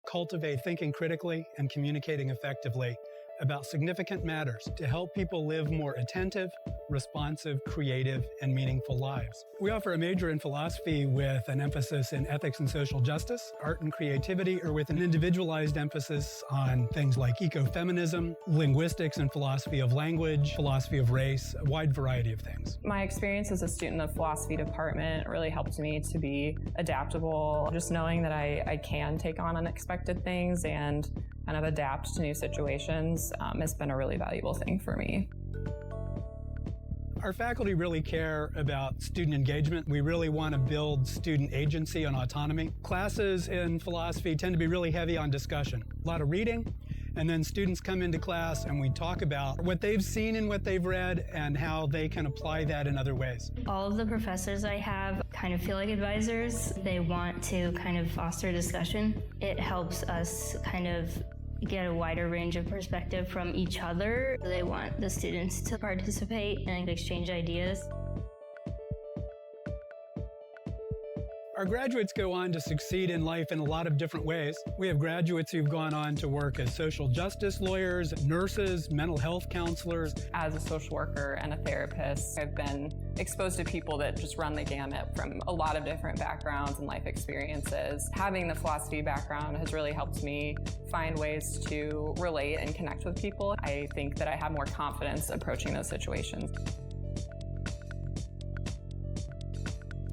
cultivate thinking critically and communicating effectively about significant matters to help people live more attentive, responsive, creative, and meaningful lives. We offer a major in philosophy with an emphasis in ethics and social justice, art and creativity, or with an individualized emphasis on things like ecofeminism, linguistics and philosophy of language, philosophy of race, a wide variety of things. My experience as a student of the philosophy department really helped me to be adaptable, just knowing that I can take on unexpected things and kind of adapt to new situations has been a really valuable thing for me. Our faculty really care about student engagement. We really want to build student agency and autonomy. Classes in philosophy tend to be really heavy on discussion, a lot of reading, and then students come into class and we talk about what they've seen and what they've read and how they can apply that in other ways. All of the professors I have kind of feel like advisors. They want to kind of foster discussion. It helps us kind of get a wider range of perspective from each other. They want the students to participate and exchange ideas. Our graduates go on to succeed in life in a lot of different ways. We have graduates who've gone on to work as social justice lawyers, nurses, mental health counselors. As a social worker and a therapist, I've been exposed to people that just run the gamut from a lot of different backgrounds and life experiences. Having the philosophy background has really helped me find ways to relate and connect with people. I think that I have more confidence approaching those situations.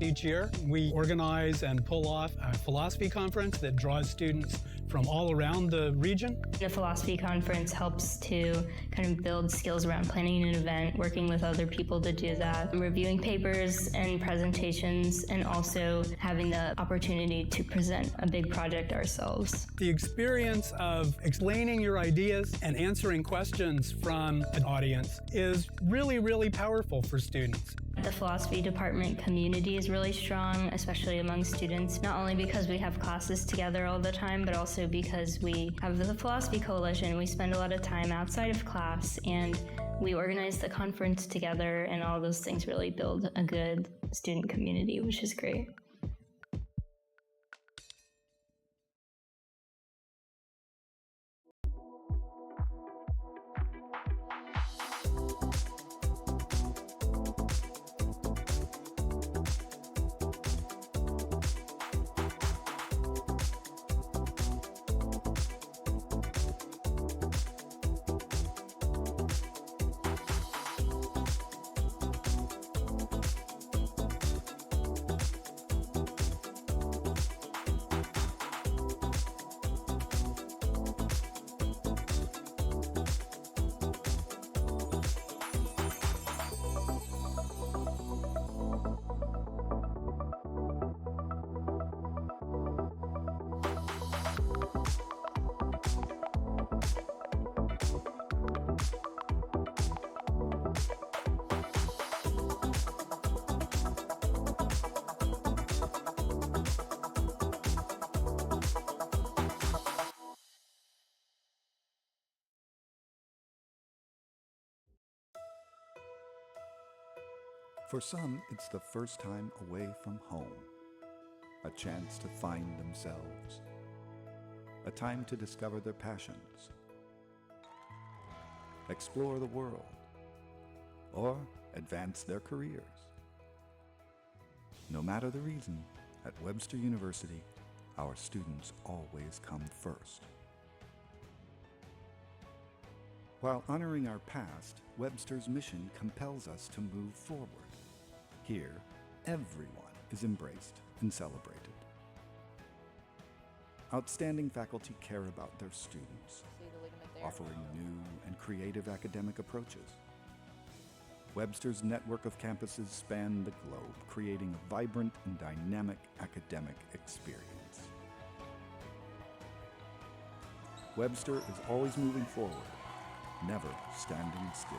Each year, we organize and pull off a philosophy conference that draws students from all around the region. The philosophy conference helps to kind of build skills around planning an event, working with other people to do that, reviewing papers and presentations, and also having the opportunity to present a big project ourselves. The experience of explaining your ideas and answering questions from an audience is really, really powerful for students. The philosophy department community is really strong, especially among students, not only because we have classes together all the time, but also because we have the Philosophy Coalition. We spend a lot of time outside of class, and we organize the conference together, and all those things really build a good student community, which is great. For some, it's the first time away from home, a chance to find themselves, a time to discover their passions, explore the world, or advance their careers. No matter the reason, at Webster University, our students always come first. While honoring our past, Webster's mission compels us to move forward. Here, everyone is embraced and celebrated. Outstanding faculty care about their students, offering new and creative academic approaches. Webster's network of campuses span the globe, creating a vibrant and dynamic academic experience. Webster is always moving forward, never standing still.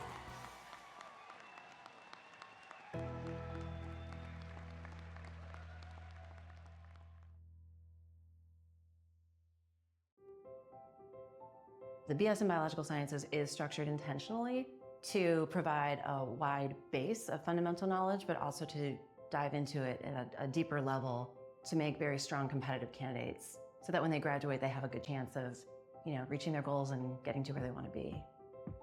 The BS in Biological Sciences is structured intentionally to provide a wide base of fundamental knowledge, but also to dive into it at a deeper level to make very strong competitive candidates so that when they graduate, they have a good chance of, reaching their goals and getting to where they want to be.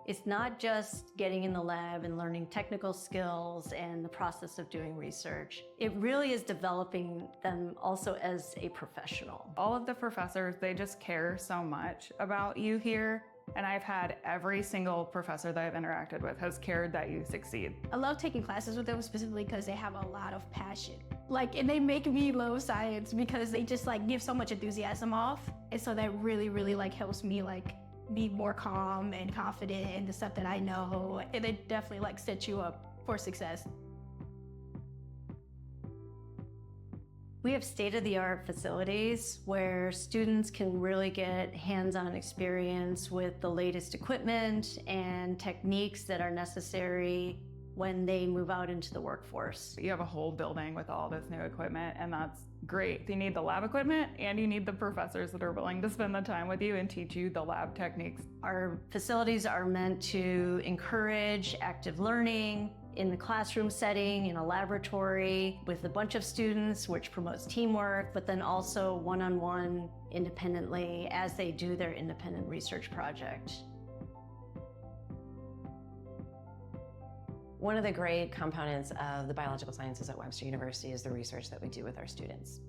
It's not just getting in the lab and learning technical skills and the process of doing research. It really is developing them also as a professional. All of the professors, they just care so much about you here. And I've had every single professor that I've interacted with has cared that you succeed. I love taking classes with them specifically because they have a lot of passion. And they make me love science because they just give so much enthusiasm off. And so that really, really helps me be more calm and confident in the stuff that I know. And it definitely sets you up for success. We have state-of-the-art facilities where students can really get hands-on experience with the latest equipment and techniques that are necessary when they move out into the workforce. You have a whole building with all this new equipment, and that's great. You need the lab equipment, and you need the professors that are willing to spend the time with you and teach you the lab techniques. Our facilities are meant to encourage active learning in the classroom setting, in a laboratory, with a bunch of students, which promotes teamwork, but then also one-on-one independently as they do their independent research project. One of the great components of the biological sciences at Webster University is the research that we do with our students.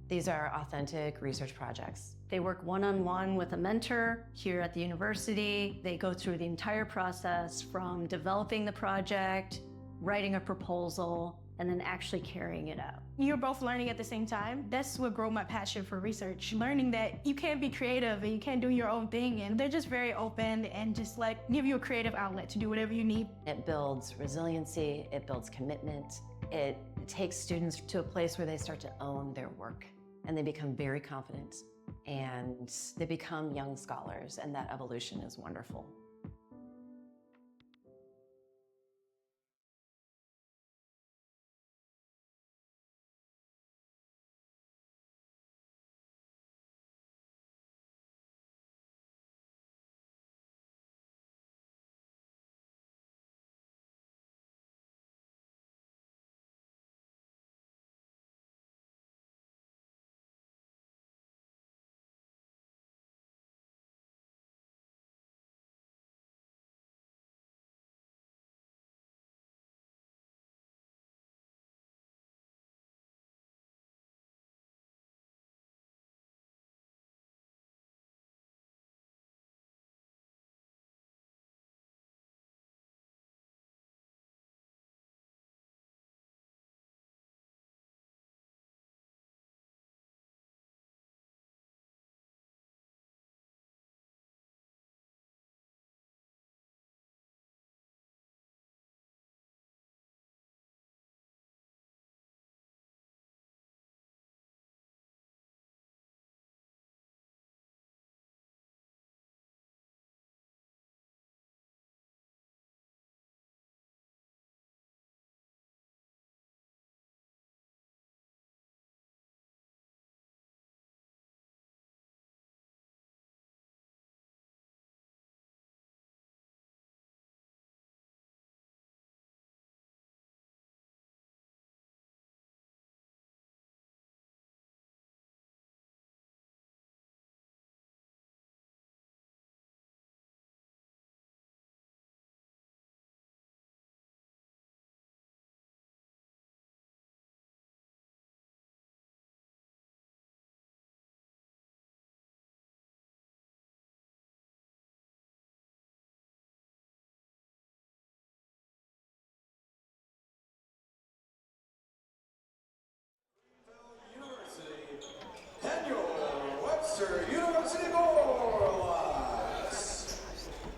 These are authentic research projects. They work one-on-one with a mentor here at the university. They go through the entire process from developing the project, writing a proposal, and then actually carrying it out. You're both learning at the same time. That's what grew my passion for research. Learning that you can be creative and you can do your own thing, and they're just very open and just give you a creative outlet to do whatever you need. It builds resiliency, it builds commitment. It takes students to a place where they start to own their work and they become very confident and they become young scholars, and that evolution is wonderful. Webster University Gorillas.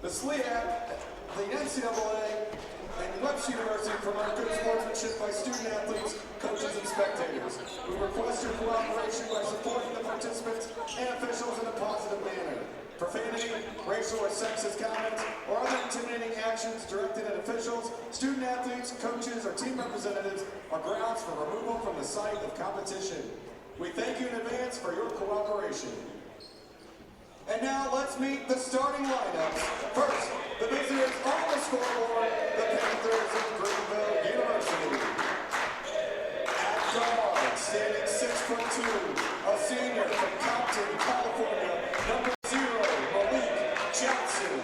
The SLEAC, the NCAA, and Webster University promote good sportsmanship by student athletes, coaches, and spectators. We request your cooperation by supporting the participants and officials in a positive manner. Profanity, racial or sexist comments, or other intimidating actions directed at officials, student athletes, coaches, or team representatives are grounds for removal from the site of competition. We thank you in advance for your cooperation. And now let's meet the starting lineups. First, the visitors on the scoreboard, the Panthers of Greenville University. At guard, standing 6'2", a senior from Compton, California, number 0, Malik Johnson.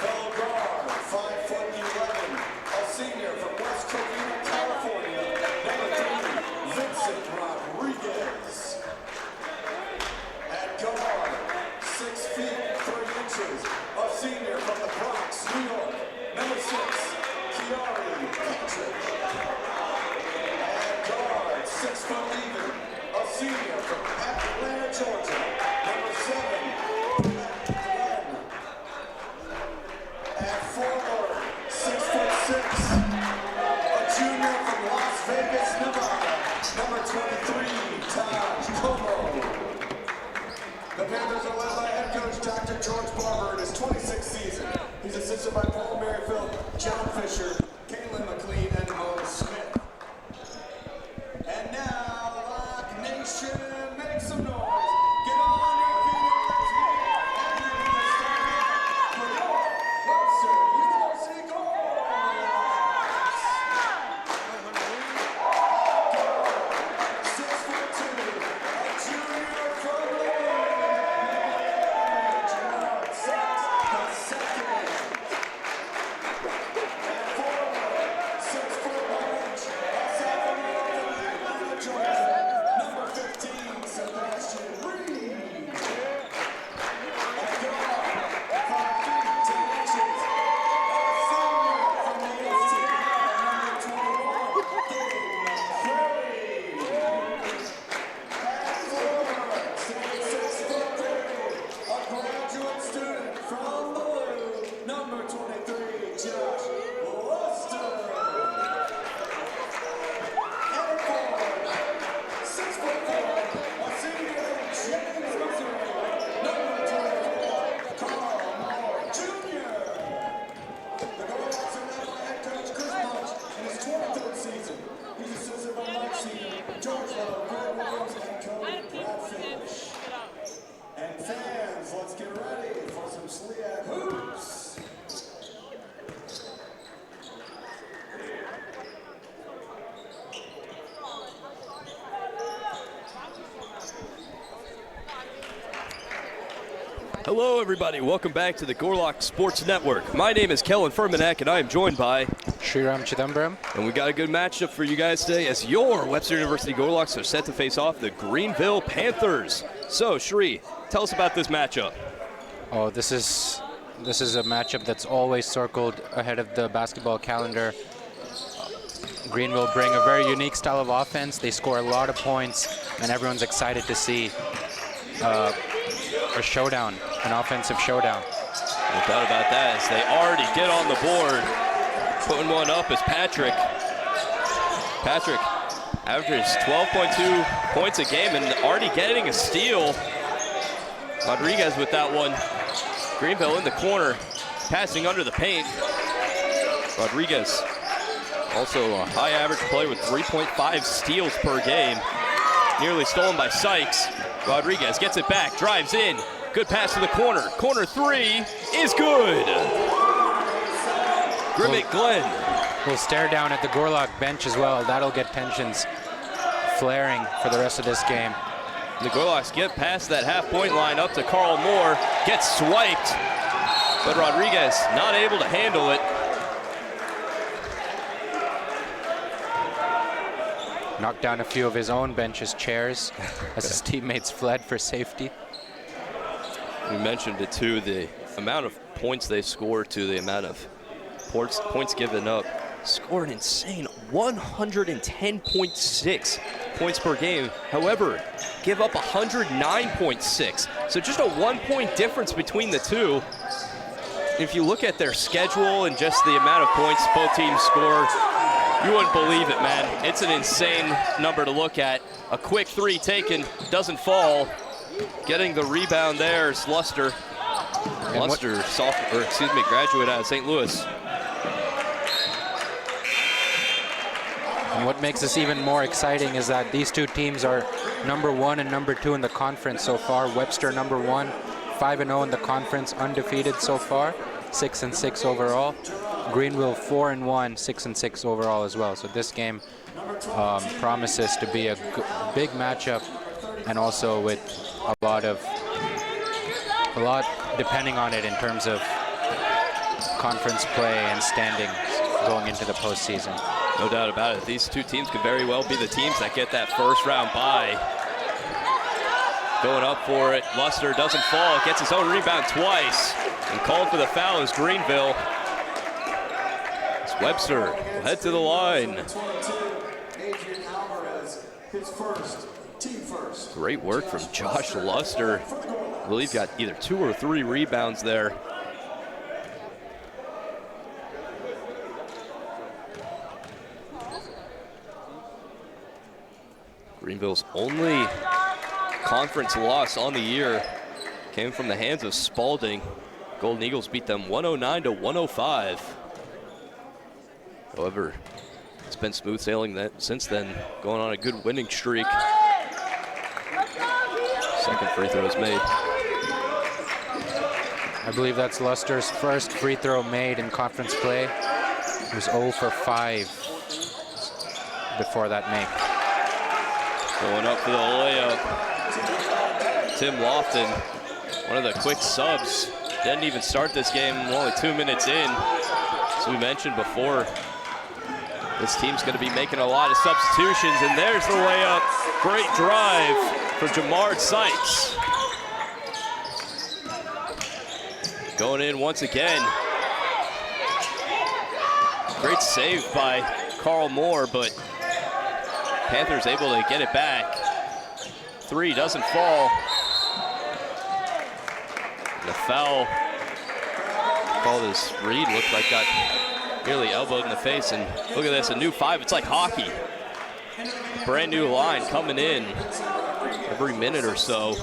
Fellow guard, 5'11", a senior from West Covina, California, number 3, Vincent Rodriguez. At guard, 6 feet 3 inches, a senior from the Bronx, New York, number 6, Kiari Patrick. At guard, 6 foot even, a senior from Atlanta, Georgia, number 7, Matt Glenn. At forward, 6'6", a junior from Las Vegas, Nevada, number 23, Taj Como. The Panthers are led by head coach Dr. George Barber in his 26th season. He's assisted by Paul Merrifield, John Fisher, Caitlin McLean, and Mo Smith. And now, Rock Nation, make some noise. Get on your feet and let's get for your Webster University Goals. 6'2", a junior from Hello, everybody. Welcome back to the Gorlock Sports Network. My name is Kellen Furmanek, and I am joined by Sriram Chidambaram. And we got a good matchup for you guys today as your Webster University Gorlocks are set to face off the Greenville Panthers. So, Shri, tell us about this matchup. Oh, this is a matchup that's always circled ahead of the basketball calendar. Greenville bring a very unique style of offense. They score a lot of points, and everyone's excited to see a showdown, an offensive showdown. No doubt about that, as they already get on the board. Putting one up is Patrick. Patrick averages 12.2 points a game and already getting a steal. Rodriguez with that one. Greenville in the corner, passing under the paint. Rodriguez, also a high average play with 3.5 steals per game. Nearly stolen by Sykes. Rodriguez gets it back, drives in. Good pass to the corner. Corner three is good. Grimmett Glenn. We'll stare down at the Gorlock bench as well. That'll get tensions flaring for the rest of this game. The Gorlocks get past that half-point line up to Carl Moore. Gets swiped, but Rodriguez not able to handle it. Knocked down a few of his own bench's chairs as his teammates fled for safety. We mentioned it too, the amount of points they score to the amount of points given up. Score an insane 110.6 points per game. However, give up 109.6. So just a 1-point difference between the two. If you look at their schedule and just the amount of points both teams score, you wouldn't believe it, man. It's an insane number to look at. A quick three taken, doesn't fall. Getting the rebound there is Luster. Luster, graduate out of St. Louis. And what makes this even more exciting is that these two teams are number 1 and number 2 in the conference so far. Webster number 1, 5-0 in the conference, undefeated so far, 6-6 overall. Greenville 4-1, 6-6 overall as well. So this game promises to be a big matchup, and also with a lot depending on it in terms of conference play and standings going into the postseason. No doubt about it. These two teams could very well be the teams that get that first round bye. Going up for it, Luster doesn't fall, gets his own rebound twice, and called for the foul is Greenville. It's Webster, head to the line. Great work from Josh Luster. I believe got either 2 or 3 rebounds there. Greenville's only conference loss on the year came from the hands of Spalding. Golden Eagles beat them 109-105. However, it's been smooth sailing since then, going on a good winning streak. Second free throw is made. I believe that's Luster's first free throw made in conference play. He was 0 for 5 before that make. Going up for the layup. Tim Lofton, one of the quick subs, didn't even start this game, only 2 minutes in. As we mentioned before, this team's going to be making a lot of substitutions, and there's the layup. Great drive for Jamar Sykes. Going in once again. Great save by Carl Moore, but Panthers able to get it back. 3 doesn't fall. The foul called as Reed looked like got nearly elbowed in the face, and look at this, a new 5. It's like hockey. Brand new line coming in every minute or so.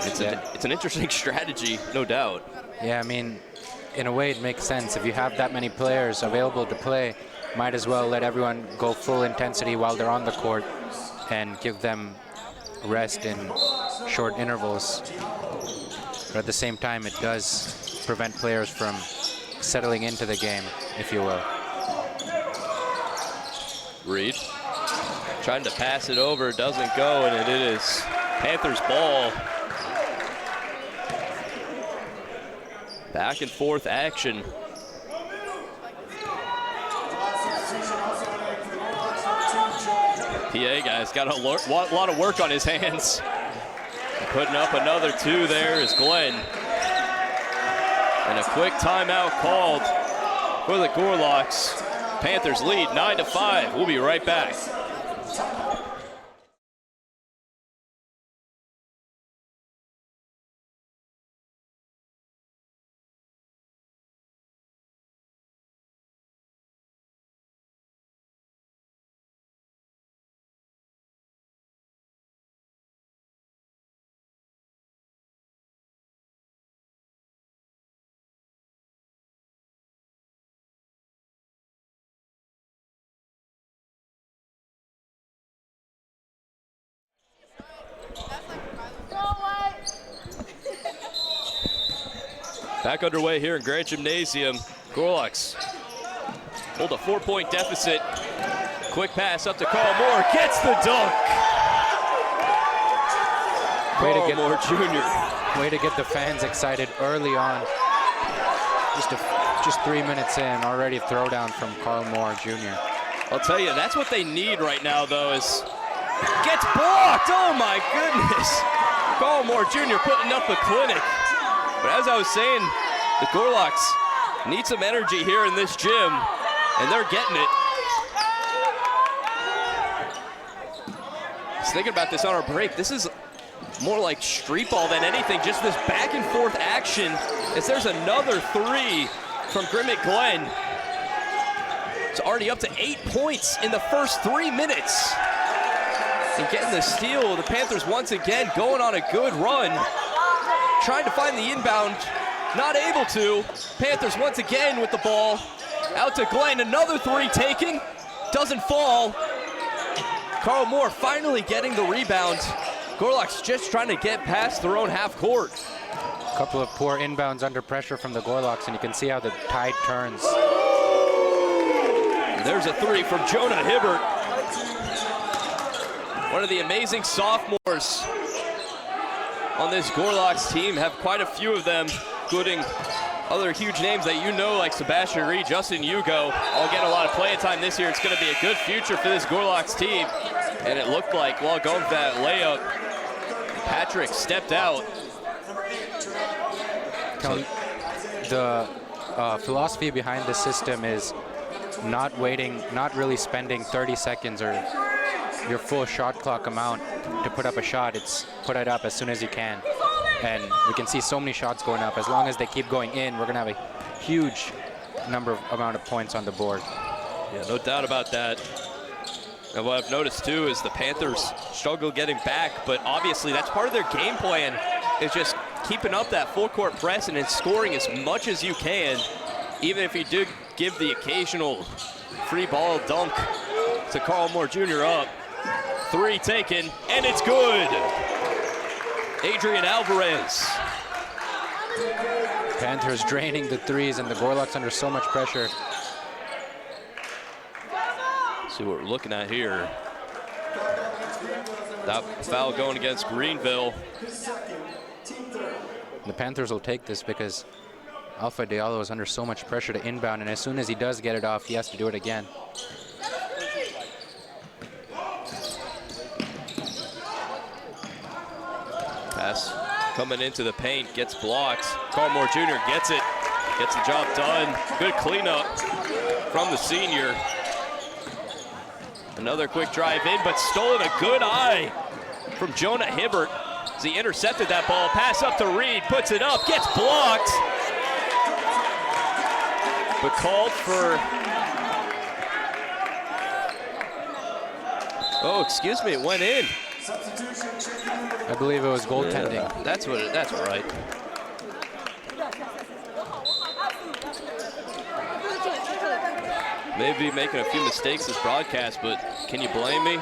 It's an interesting strategy, no doubt. Yeah, I mean, in a way it makes sense. If you have that many players available to play, might as well let everyone go full intensity while they're on the court and give them rest in short intervals. But at the same time, it does prevent players from settling into the game, if you will. Reed trying to pass it over, doesn't go, and it is Panthers ball. Back and forth action. PA guy's got a lot of work on his hands. Putting up another 2 there is Glenn. And a quick timeout called for the Gorlocks. Panthers lead 9-5. We'll be right back. Back underway here in Grant Gymnasium. Gorlocks hold a 4-point deficit. Quick pass up to Carl Moore, gets the dunk. Carl Moore Jr. Way to get the fans excited early on. Just 3 minutes in, already a throwdown from Carl Moore Jr. I'll tell you, that's what they need right now, though, is gets blocked. Oh my goodness. Carl Moore Jr. putting up a clinic. But as I was saying, the Gorlocks need some energy here in this gym, and they're getting it. I was thinking about this on our break. This is more like street ball than anything, just this back and forth action, as there's another 3 from Grimmett Glenn. It's already up to 8 points in the first 3 minutes. And getting the steal, the Panthers once again going on a good run. Trying to find the inbound, not able to. Panthers once again with the ball. Out to Glenn, another 3 taken, doesn't fall. Carl Moore finally getting the rebound. Gorlocks just trying to get past their own half court. A couple of poor inbounds under pressure from the Gorlocks, and you can see how the tide turns. There's a three from Jonah Hibbert. One of the amazing sophomores on this Gorloks team. Have quite a few of them, including other huge names that you know, like Sebastian Reed, Justin Hugo, all getting a lot of playing time this year. It's going to be a good future for this Gorloks team. And it looked like, while going for that layup, Patrick stepped out. The philosophy behind this system is not waiting, not really spending 30 seconds or your full shot clock amount to put up a shot. It's put it up as soon as you can. And we can see so many shots going up. As long as they keep going in, we're going to have a huge amount of points on the board. Yeah, no doubt about that. And what I've noticed too is the Panthers struggle getting back, but obviously that's part of their game plan, is just keeping up that full court press and then scoring as much as you can, even if you do give the occasional free ball dunk to Carl Moore Jr. up. Three taken, and it's good. Adrian Alvarez. Panthers draining the threes, and the Gorloks under so much pressure. See what we're looking at here. That foul going against Greenville. The Panthers will take this because Alpha Diallo is under so much pressure to inbound, and as soon as he does get it off, he has to do it again. Pass coming into the paint, gets blocked. Carl Moore Jr. gets it, gets the job done. Good cleanup from the senior. Another quick drive in, but stolen a good eye from Jonah Hibbert as he intercepted that ball. Pass up to Reed, puts it up, gets blocked. But called for, oh, excuse me, it went in. I believe it was goaltending. Yeah, that's right. Maybe making a few mistakes this broadcast, but can you blame me?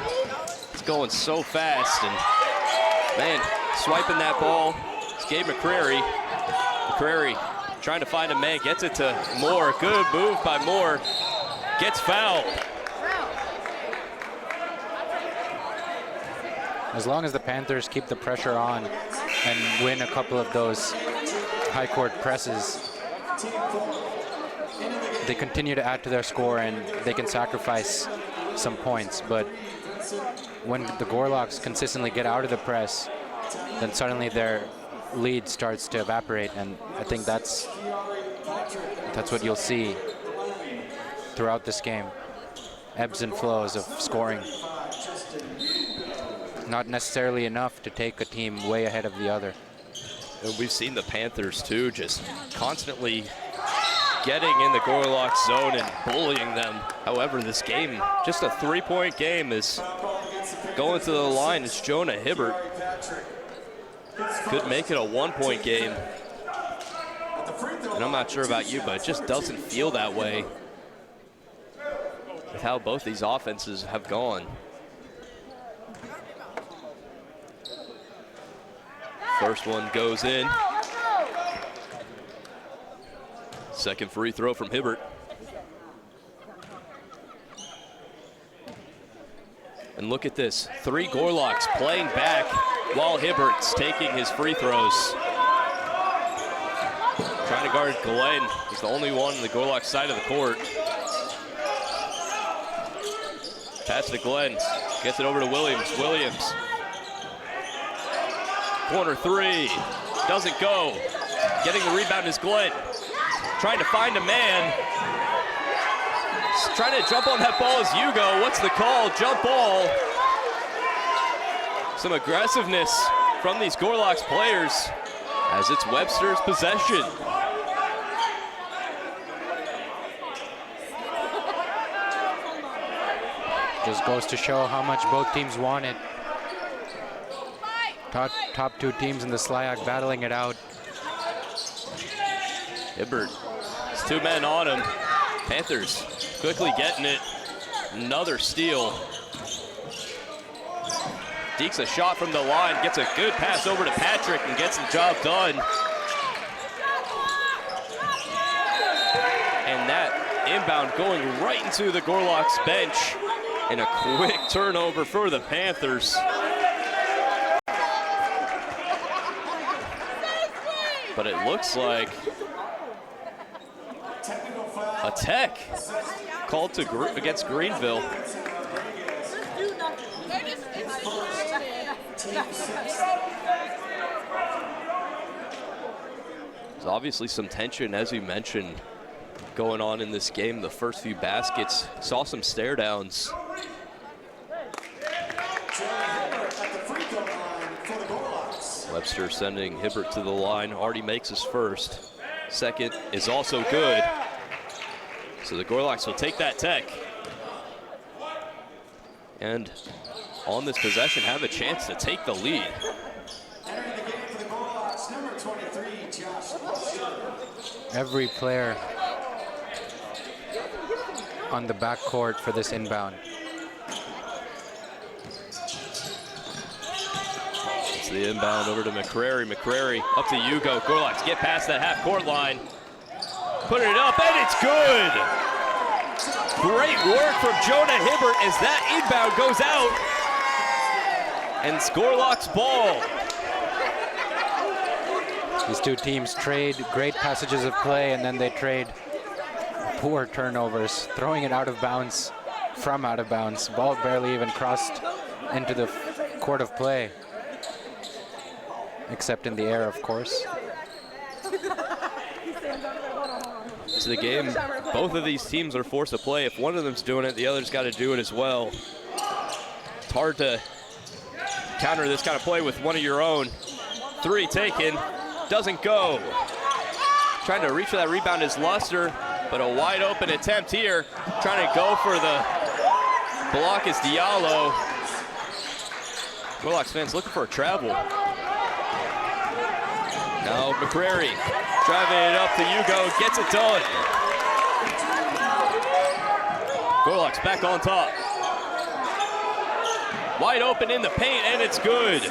It's going so fast, and man, swiping that ball. It's Gabe McCrary. McCrary trying to find a man, gets it to Moore. Good move by Moore. Gets fouled. As long as the Panthers keep the pressure on and win a couple of those high court presses, they continue to add to their score and they can sacrifice some points. But when the Gorloks consistently get out of the press, then suddenly their lead starts to evaporate, and I think that's what you'll see throughout this game. Ebbs and flows of scoring. Not necessarily enough to take a team way ahead of the other. And we've seen the Panthers too, just constantly getting in the Gorloks zone and bullying them. However, this game, just a three-point game, is going to the line. It's Jonah Hibbert. Could make it a one-point game. And I'm not sure about you, but it just doesn't feel that way with how both these offenses have gone. First one goes in. Second free throw from Hibbert. And look at this, 3 Gorloks playing back while Hibbert's taking his free throws. Trying to guard Glenn. He's the only one on the Gorloks side of the court. Pass to Glenn, gets it over to Williams. Williams. Corner 3, doesn't go. Getting the rebound is Glenn. Trying to find a man. Trying to jump on that ball is Hugo. What's the call? Jump ball. Some aggressiveness from these Gorloks players as it's Webster's possession. Just goes to show how much both teams want it. Top 2 teams in the SLIAC battling it out. Hibbert, it's 2 men on him. Panthers quickly getting it. Another steal. Dekes a shot from the line, gets a good pass over to Patrick and gets the job done. And that inbound going right into the Gorloks bench, and a quick turnover for the Panthers. But it looks like a tech called against Greenville. There's obviously some tension, as you mentioned, going on in this game. The first few baskets saw some stare downs. Webster sending Hibbert to the line. Already makes his first. Second is also good. So the Gorloks will take that tech. And on this possession, have a chance to take the lead. Every player on the backcourt for this inbound. It's the inbound over to McCrary. McCrary up to Hugo. Gorloks get past that half-court line. Putting it up, and it's good. Great work from Jonah Hibbert as that inbound goes out. And it's Gorloks' ball. These two teams trade great passages of play, and then they trade poor turnovers, throwing it out of bounds from out of bounds. Ball barely even crossed into the court of play, except in the air, of course. To the game, both of these teams are forced to play. If one of them's doing it, the other's got to do it as well. It's hard to counter this kind of play with one of your own. Three taken, doesn't go. Trying to reach for that rebound is Luster, but a wide open attempt here. Trying to go for the block is Diallo. Gorloks fans looking for a travel. Now McCrary driving it up to Hugo, gets it done. Gorloks back on top. Wide open in the paint, and it's good.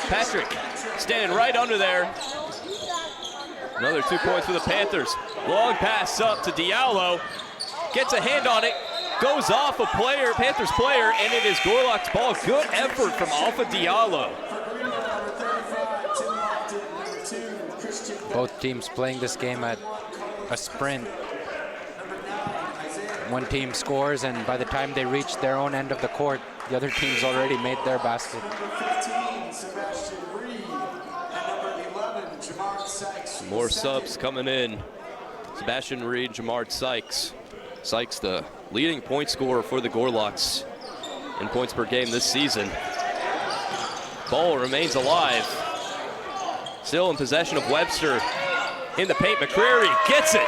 Patrick standing right under there. Another 2 points for the Panthers. Long pass up to Diallo. Gets a hand on it. Goes off a player, Panthers player, and it is Gorloks' ball. Good effort from Alpha Diallo. Both teams playing this game at a sprint. One team scores, and by the time they reach their own end of the court, the other team's already made their basket. More subs coming in. Sebastian Reed, Jamard Sykes. Sykes, the leading point scorer for the Gorloks in points per game this season. Ball remains alive. Still in possession of Webster. In the paint, McCrary gets it.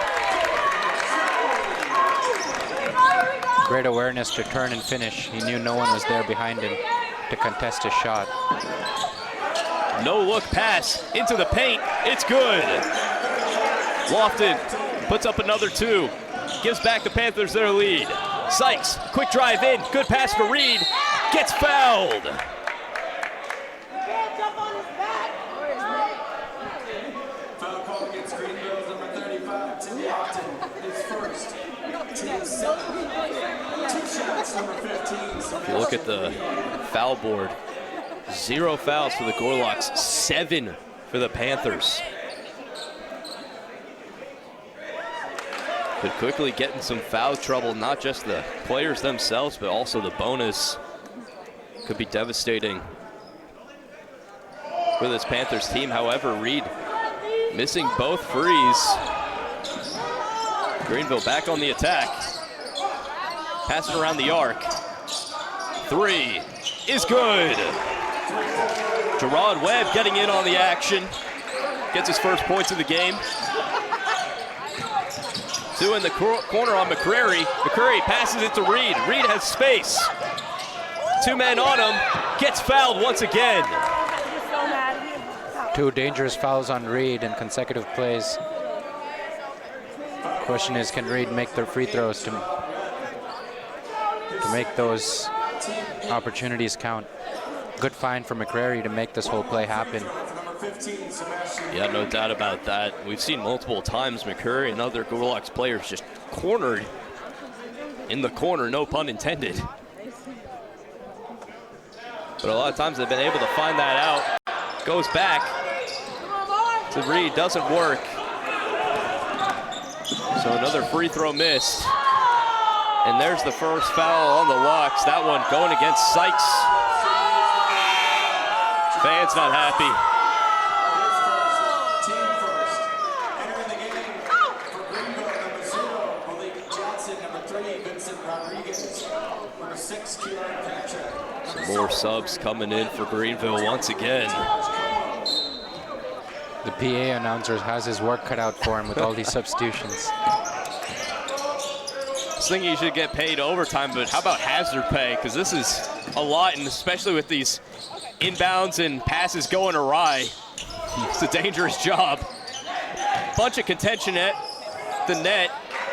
Great awareness to turn and finish. He knew no one was there behind him to contest his shot. No look pass into the paint. It's good. Lofton puts up another two. Gives back the Panthers their lead. Sykes, quick drive in. Good pass for Reed. Gets fouled. Foul call against Greenville, number 35, Timmy Upton. His first. Team 7. 2 shots, number 15. If you look at the foul board, 0 fouls for the Gorloks, 7 for the Panthers. Could quickly get in some foul trouble, not just the players themselves, but also the bonus. Could be devastating for this Panthers team. However, Reed missing both frees. Greenville back on the attack. Passing around the arc. 3 is good. Gerard Webb getting in on the action. Gets his first points of the game. 2 in the corner on McCrary. McCrary passes it to Reed. Reed has space. 2 men on him. Gets fouled once again. 2 dangerous fouls on Reed in consecutive plays. Question is, can Reed make their free throws to make those opportunities count? Good find for McCrary to make this whole play happen. Yeah, no doubt about that. We've seen multiple times McCrary and other Gorloks players just cornered in the corner, no pun intended. But a lot of times they've been able to find that out. Goes back to Reed, doesn't work. So another free throw missed. And there's the first foul on the Lux. That one going against Sykes. Fans not happy. Team first. Entering the game for Greenville, number 0, Malik Johnson, number 3, Vincent Rodriguez, number 6, Keelan Patrick. Some more subs coming in for Greenville once again. The PA announcer has his work cut out for him with all these substitutions. I was thinking you should get paid overtime, but how about hazard pay? Because this is a lot, and especially with these inbounds and passes going awry. It's a dangerous job. Bunch of contention at the net,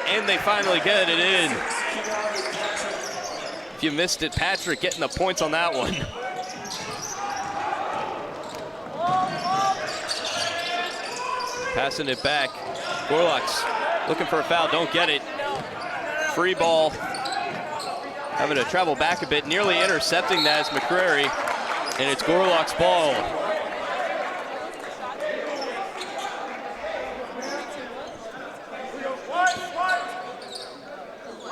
and they finally get it in. If you missed it, Patrick getting the points on that one. Passing it back. Gorlox looking for a foul, don't get it. Free ball. Having to travel back a bit, nearly intercepting that is McCrary. And it's Gorlock's ball.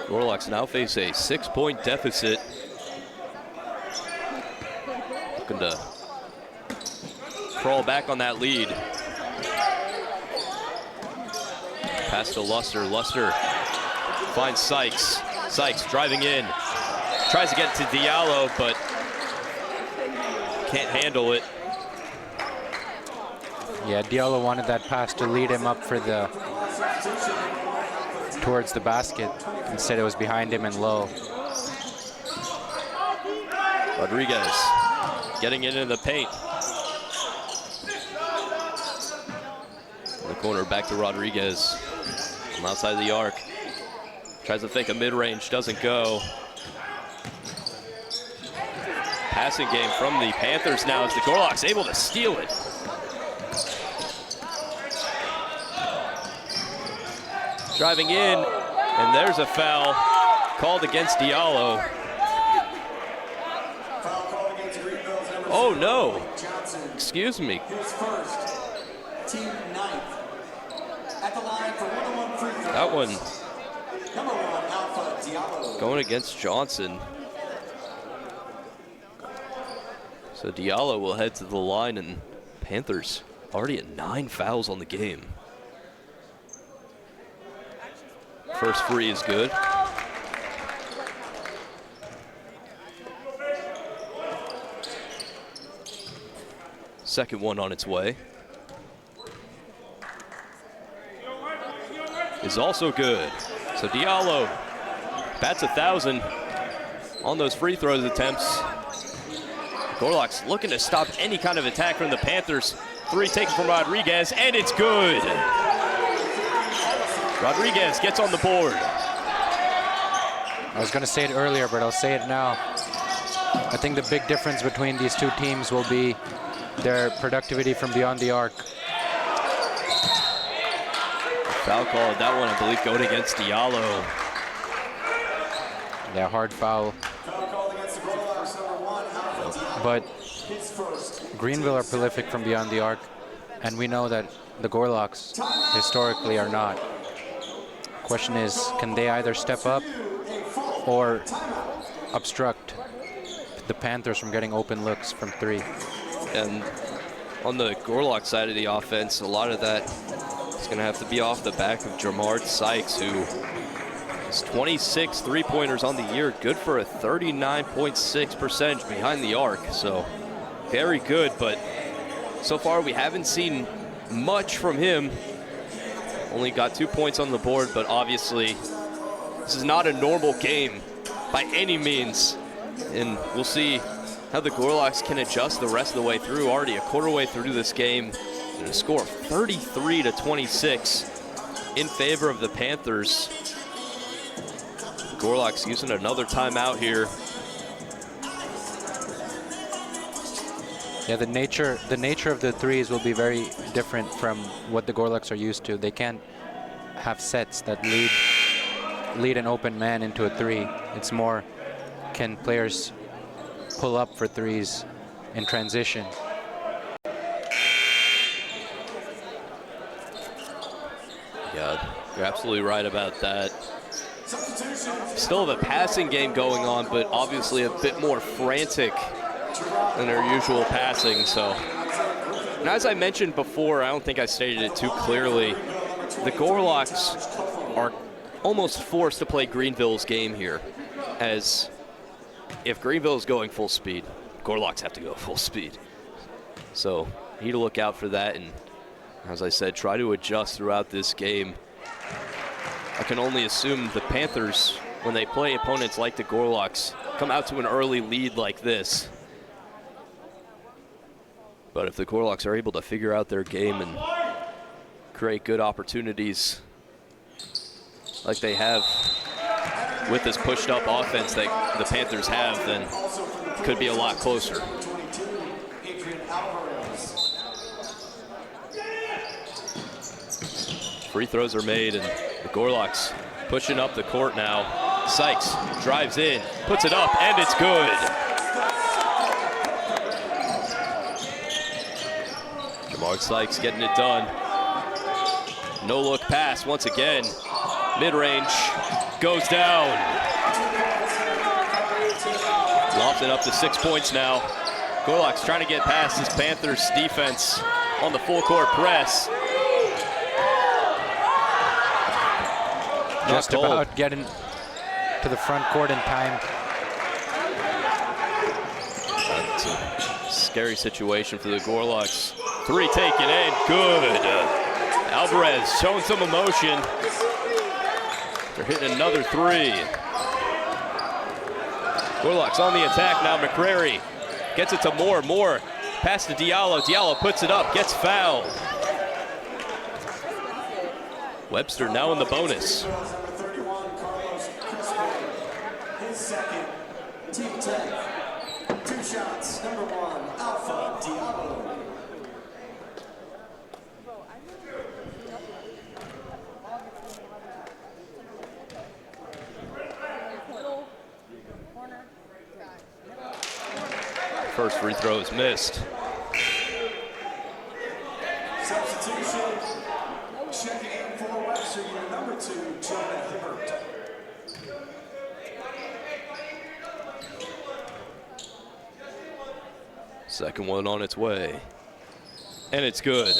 Gorlock's now face a 6-point deficit. Looking to crawl back on that lead. Pass to Luster. Luster finds Sykes. Sykes driving in. Tries to get to Diallo, but can't handle it. Yeah, Diallo wanted that pass to lead him up for the towards the basket. Instead, it was behind him and low. Rodriguez getting it into the paint. In the corner, back to Rodriguez. From outside the arc. Tries to fake a mid-range, doesn't go. Passing game from the Panthers now as the Gorlock's able to steal it. Driving in, and there's a foul called against Diallo. Foul called against Greenville's number Oh 0, no, Malik Johnson. excuse me. His first, team 9th. At the line for 1-on-1 free throws. That one Number 1, Alpha Diallo. going against Johnson. So Diallo will head to the line, and Panthers already at 9 fouls on the game. First free is good. Second one on its way. Is also good. So Diallo bats 1,000 on those free throws attempts. Gorlock's looking to stop any kind of attack from the Panthers. 3 taken from Rodriguez, and it's good. Rodriguez gets on the board. I was going to say it earlier, but I'll say it now. I think the big difference between these two teams will be their productivity from beyond the arc. Foul call, that one I believe going against Diallo. Yeah, hard foul. Foul called against the Gorlock's number 1, Alpha Diallo. But His first. Greenville are prolific from beyond the arc, and we know that the Gorlocks historically are not. Question is, can they either step up or obstruct the Panthers from getting open looks from 3? And on the Gorlock side of the offense, a lot of that is going to have to be off the back of Jamar Sykes, who is 26 three-pointers on the year, good for a 39.6 percentage behind the arc. So very good, but so far we haven't seen much from him. Only got 2 points on the board, but obviously this is not a normal game by any means. And we'll see how the Gorlocks can adjust the rest of the way through. Already a quarter way through this game, and a score of 33-26 in favor of the Panthers. Gorlocks using another timeout here. Yeah, the nature of the threes will be very different from what the Gorlocks are used to. They can't have sets that lead lead an open man into a three. It's more, can players pull up for threes in transition? Yeah, you're absolutely right about that. Still have a passing game going on, but obviously a bit more frantic than their usual passing. So, and as I mentioned before, I don't think I stated it too clearly, the Gorloks are almost forced to play Greenville's game here, as if Greenville is going full speed, Gorloks have to go full speed. So, need to look out for that, and as I said, try to adjust throughout this game. I can only assume the Panthers, when they play opponents like the Gorloks, come out to an early lead like this. But if the Gorloks are able to figure out their game and create good opportunities like they have with this pushed up offense that the Panthers have, then it could be a lot closer. Free throws are made, and the Gorloks pushing up the court now. Sykes drives in, puts it up, and it's good. Jamar Sykes getting it done. No look pass once again. Mid-range goes down. Lofts it up to 6 points now. Gorloks trying to get past this Panthers defense on the full court press. Just about getting to the front court in time. That's a scary situation for the Gorloks. Three taken in, good. Alvarez showing some emotion. They're hitting another three. Gorloks on the attack now. McCrary gets it to Moore. Moore pass to Diallo. Diallo puts it up, gets fouled. Webster now in the bonus. His second, team 10. 2 shots, number 1, Alpha Diallo. First free throw is missed. Substitution. Checking in for Webster, unit number 2, Jonah Hibbert. Second one on its way. And it's good.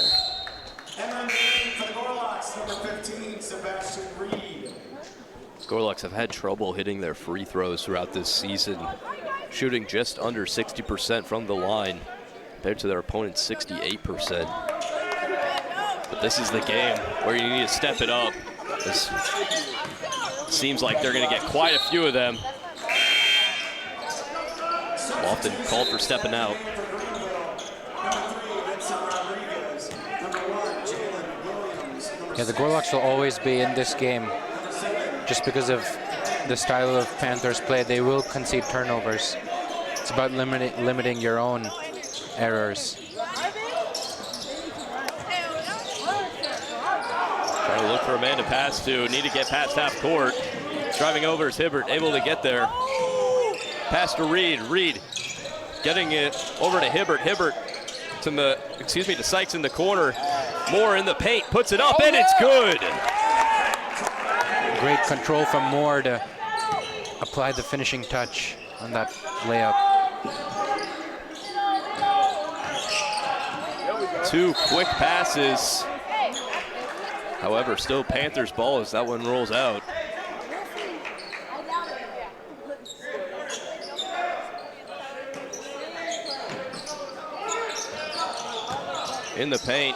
And for the Gorloks, number 15, Sebastian Reed. Gorloks have had trouble hitting their free throws throughout this season, shooting just under 60% from the line compared to their opponent's 68%. But this is the game where you need to step it up. This seems like they're going to get quite a few of them. Often called for stepping out. Yeah, the Gorloks will always be in this game just because of the style of Panthers play. They will concede turnovers. It's about limiting your own errors. Trying to look for a man to pass to. Need to get past half court. Driving over is Hibbert, able to get there. Pass to Reed. Reed getting it over to Hibbert. Hibbert to Sykes in the corner. Moore in the paint, puts it up, and it's good. Great control from Moore to apply the finishing touch on that layup. Two quick passes. However, still Panthers ball as that one rolls out. In the paint,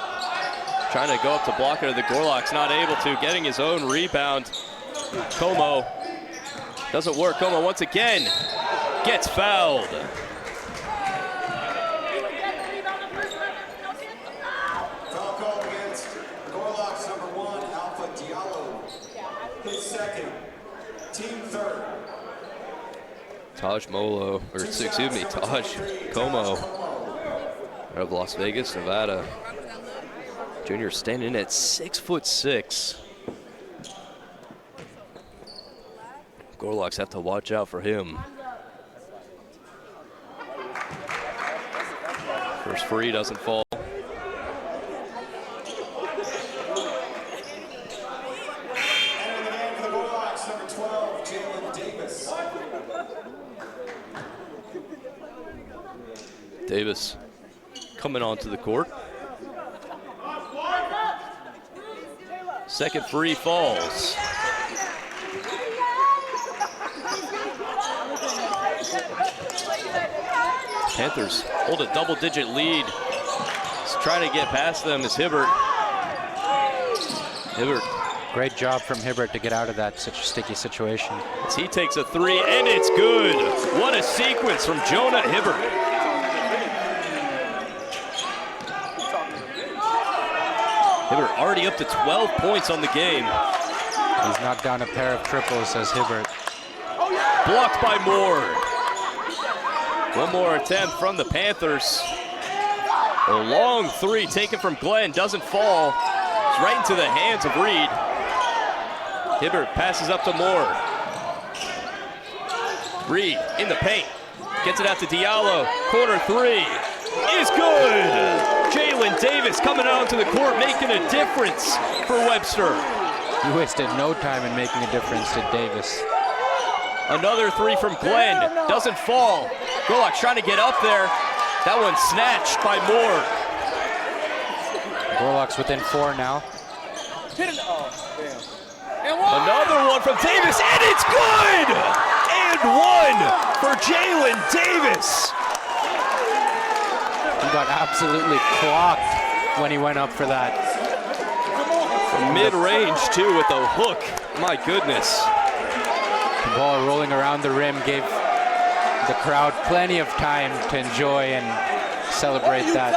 trying to go up to block it of the Gorloks, not able to, getting his own rebound. Como doesn't work. Como once again gets fouled. Foul call against Gorloks, number 1, Alpha Diallo. His second, team 3rd. Taj Como out of Las Vegas, Nevada. Junior standing at 6'6". Gorlocks have to watch out for him. First free doesn't fall. Davis coming onto the court. Second free falls. Panthers hold a double-digit lead. He's trying to get past them is Hibbert. Hibbert. Great job from Hibbert to get out of that such a sticky situation. As he takes a three, and it's good. What a sequence from Jonah Hibbert. Hibbert already up to 12 points on the game. He's knocked down a pair of triples, says Hibbert. Blocked by Moore. One more attempt from the Panthers. A long three taken from Glenn, doesn't fall. It's right into the hands of Reed. Hibbert passes up to Moore. Reed in the paint. Gets it out to Diallo. Corner three is good. Jalen Davis coming out onto the court, making a difference for Webster. He wasted no time in making a difference to Davis. Another three from Glenn, doesn't fall. Gorlocks trying to get up there. That one snatched by Moore. Gorlocks within 4 now. Another one from Davis, and it's good! And one for Jalen Davis. He got absolutely clocked when he went up for that. From mid-range, too, with a hook. My goodness. The ball rolling around the rim gave the crowd plenty of time to enjoy and celebrate that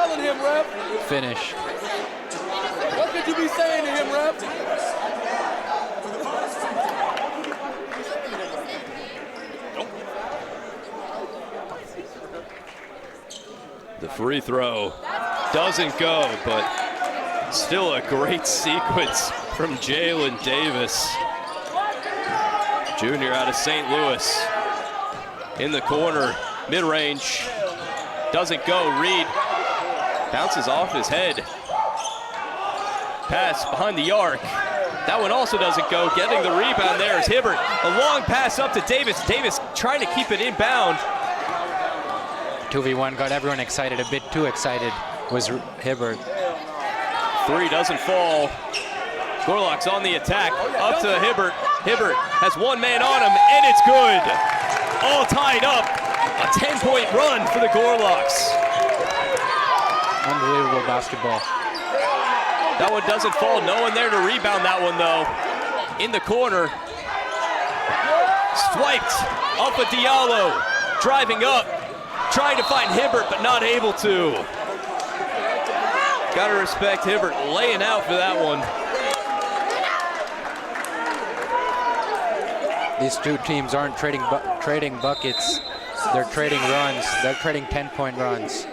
finish. What could you be saying to him, ref? The free throw doesn't go, but still a great sequence from Jalen Davis. Junior out of St. Louis. In the corner, mid-range, doesn't go. Reed bounces off his head. Pass behind the arc. That one also doesn't go. Getting the rebound there is Hibbert. A long pass up to Davis. Davis trying to keep it inbound. 2v1 got everyone excited, a bit too excited was Hibbert. Three doesn't fall. Gorlocks on the attack, up to Hibbert. Hibbert has one man on him, and it's good. All tied up. A 10-point run for the Gorlocks. Unbelievable basketball. That one doesn't fall. No one there to rebound that one, though. In the corner. Swiped off of Diallo. Driving up. Trying to find Hibbert, but not able to. Gotta respect Hibbert laying out for that one. These two teams aren't trading buckets. They're trading runs. They're trading 10-point runs.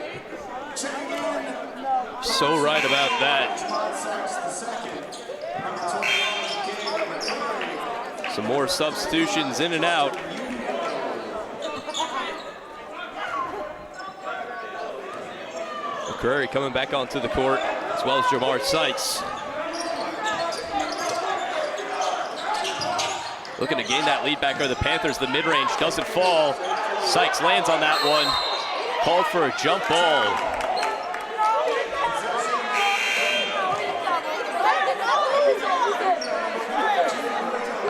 So right about that. Some more substitutions in and out. McCrary coming back onto the court, as well as Jamar Sykes. Looking to gain that lead back are the Panthers. The mid-range doesn't fall. Sykes lands on that one. Called for a jump ball.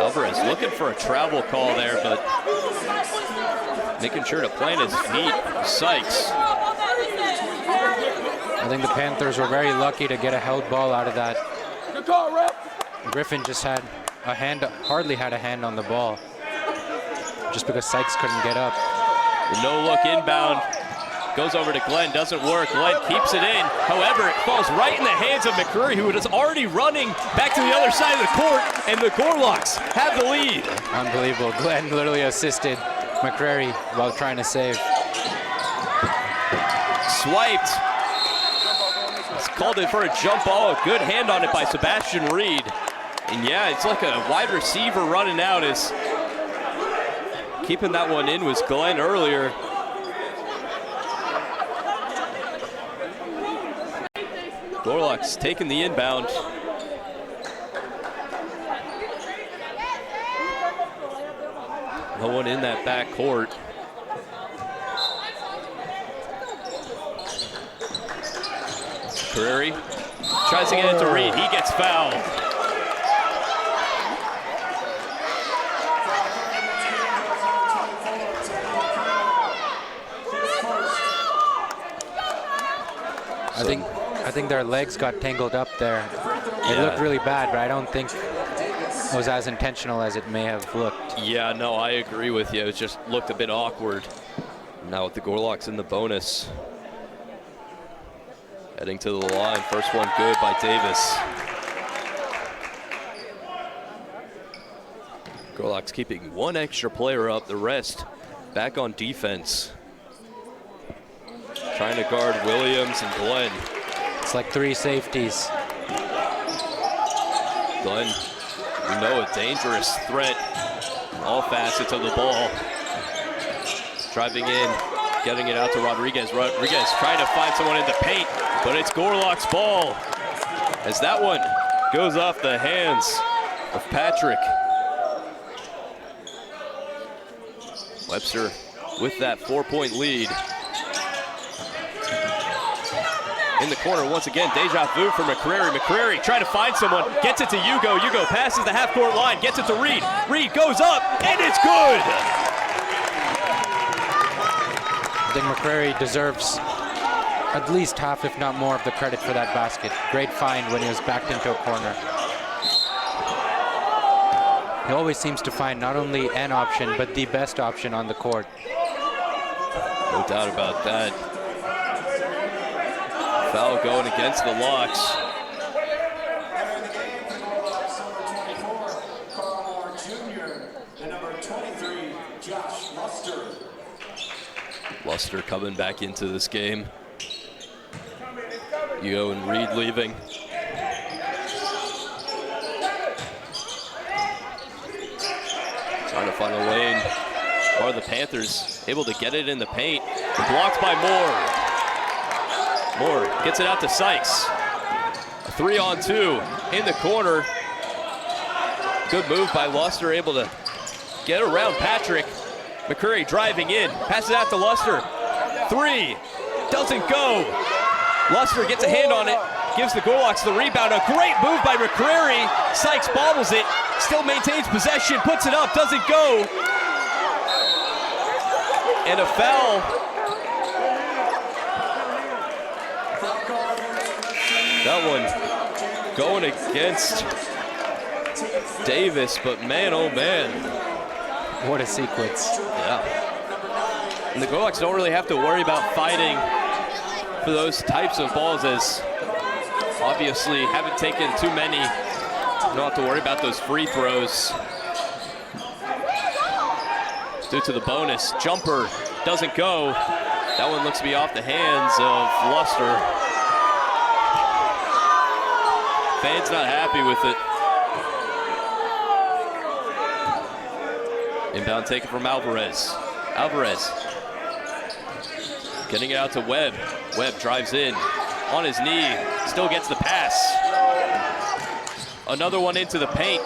Alvarez looking for a travel call there, but making sure to plant his feet. Sykes. I think the Panthers were very lucky to get a held ball out of that. Griffin just had a hand, hardly had a hand on the ball, just because Sykes couldn't get up. The no-look inbound goes over to Glenn, doesn't work. Glenn keeps it in. However, it falls right in the hands of McCreary, who is already running back to the other side of the court, and the Gorlocks have the lead. Unbelievable. Glenn literally assisted McCreary while trying to save. Swiped. It's called it for a jump ball. A good hand on it by Sebastian Reed. And yeah, it's like a wide receiver running out as keeping that one in was Glenn earlier. Gorlock's taking the inbound. No one in that back court. Prairie tries to get it to Reed. He gets fouled. I think their legs got tangled up there. It looked really bad, but I don't think it was as intentional as it may have looked. Yeah, no, I agree with you. It just looked a bit awkward. Now with the Gorlocks in the bonus. Heading to the line. First one good by Davis. Gorlocks keeping one extra player up. The rest back on defense. Trying to guard Williams and Glenn. It's like 3 safeties. Glenn, we know, a dangerous threat. All facets of the ball. Driving in, getting it out to Rodriguez. Rodriguez trying to find someone in the paint, but it's Gorlock's ball. As that one goes off the hands of Patrick. Webster with that 4-point lead. In the corner once again, deja vu for McCrary. McCrary trying to find someone, gets it to Hugo. Hugo passes the half-court line, gets it to Reed. Reed goes up, and it's good! I think McCrary deserves at least half, if not more, of the credit for that basket. Great find when he was backed into a corner. He always seems to find not only an option, but the best option on the court. No doubt about that. Foul going against the Locks. Luster coming back into this game. Hugo and Reed leaving. Trying to find a lane. Are the Panthers able to get it in the paint? Blocked by Moore. Moore gets it out to Sykes. A 3-on-2 in the corner. Good move by Luster, able to get around Patrick. McCurry driving in, passes out to Luster. 3, doesn't go. Luster gets a hand on it, gives the Gorlocks the rebound. A great move by McCrary. Sykes bobbles it, still maintains possession, puts it up, doesn't go. And a foul. That one going against Davis, but man, oh man. What a sequence. Yeah. And the Gorlocks don't really have to worry about fighting for those types of balls, as obviously haven't taken too many. You don't have to worry about those free throws. Due to the bonus, jumper doesn't go. That one looks to be off the hands of Luster. Fans not happy with it. Inbound taken from Alvarez. Alvarez getting it out to Webb. Webb drives in on his knee, still gets the pass. Another one into the paint.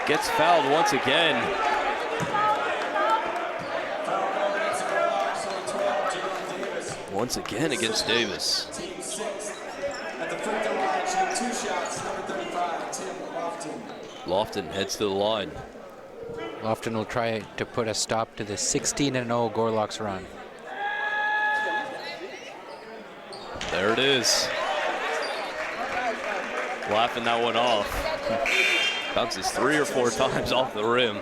Gets fouled once again. Once again against Davis. At the free throw line, shooting 2 shots, number 35, Tim Lofton. Lofton heads to the line. Lofton will try to put a stop to the 16-0 Gorlocks run. There it is. Laughing that one off. Bounces 3 or 4 times off the rim.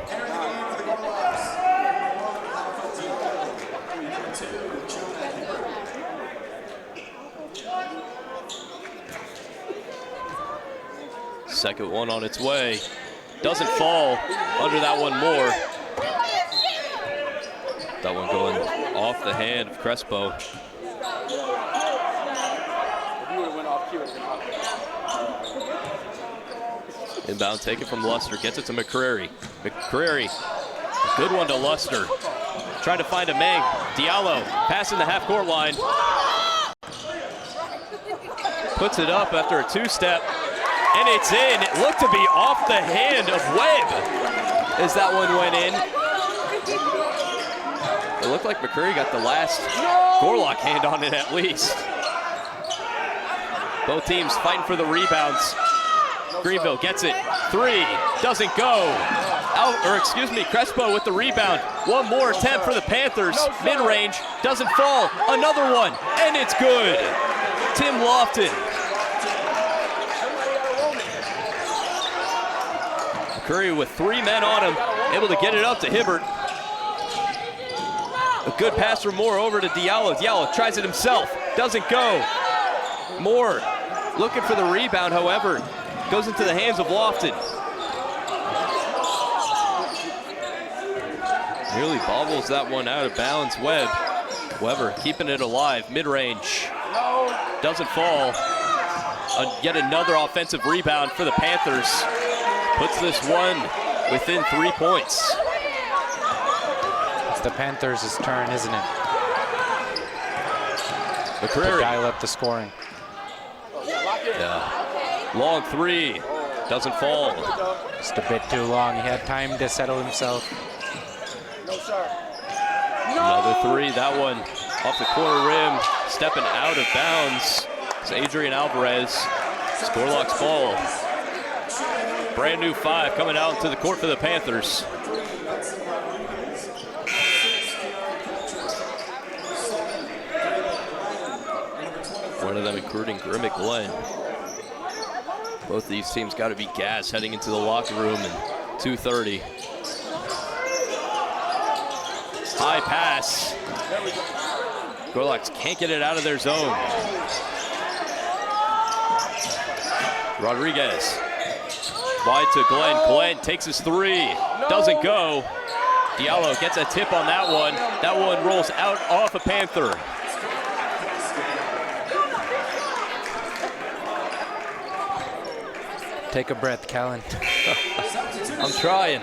Second one on its way. Doesn't fall under that one more. That one going off the hand of Crespo. Inbound taken from Luster, gets it to McCreary. McCreary, good one to Luster. Trying to find a Meng. Diallo, passing the half-court line. Puts it up after a two-step, and it's in. It looked to be off the hand of Webb as that one went in. It looked like McCreary got the last Gorlock hand on it at least. Both teams fighting for the rebounds. Greenville gets it, three, doesn't go. Crespo with the rebound. One more attempt for the Panthers. Mid-range, doesn't fall. Another one, and it's good. Tim Lofton. Curry with 3 men on him, able to get it up to Hibbert. A good pass from Moore over to Diallo. Diallo tries it himself, doesn't go. Moore looking for the rebound, however, goes into the hands of Lofton. Nearly bobbles that one out of bounds. Weber keeping it alive, mid-range. Doesn't fall. Yet another offensive rebound for the Panthers. Puts this one within 3 points. It's the Panthers' turn, isn't it? McCreary. To dial up the scoring. Yeah. Long three. Doesn't fall. Just a bit too long. He had time to settle himself. Another three. That one off the corner rim. Stepping out of bounds. It's Adrian Alvarez. Scorlock's ball. Brand new 5 coming out to the court for the Panthers. One of them including Grimmick Glenn. Both of these teams got to be gassed heading into the locker room in 2:30. High pass. Gorlocks can't get it out of their zone. Rodriguez. Wide to Glenn. Glenn takes his three. Doesn't go. Diallo gets a tip on that one. That one rolls out off a Panther. Take a breath, Callan. I'm trying.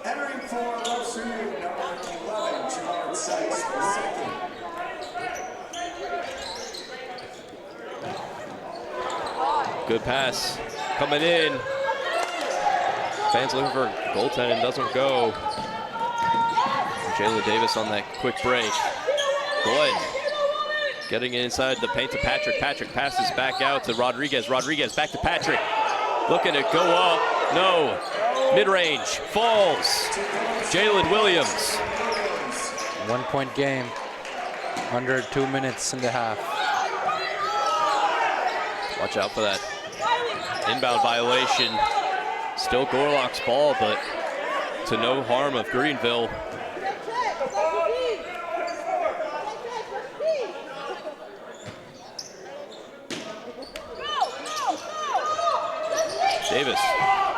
Entering for Webster, number 11, Jamar Sykes, second. Good pass coming in. Fans looking for goaltending, doesn't go. Jalen Davis on that quick break. Glenn getting inside the paint to Patrick. Patrick passes back out to Rodriguez. Rodriguez back to Patrick. Looking to go up. No. Mid-range. Falls. Jalen Williams. 1 point game. Under 2 minutes and a half. Watch out for that inbound violation. Still Gorlock's ball, but to no harm of Greenville. Davis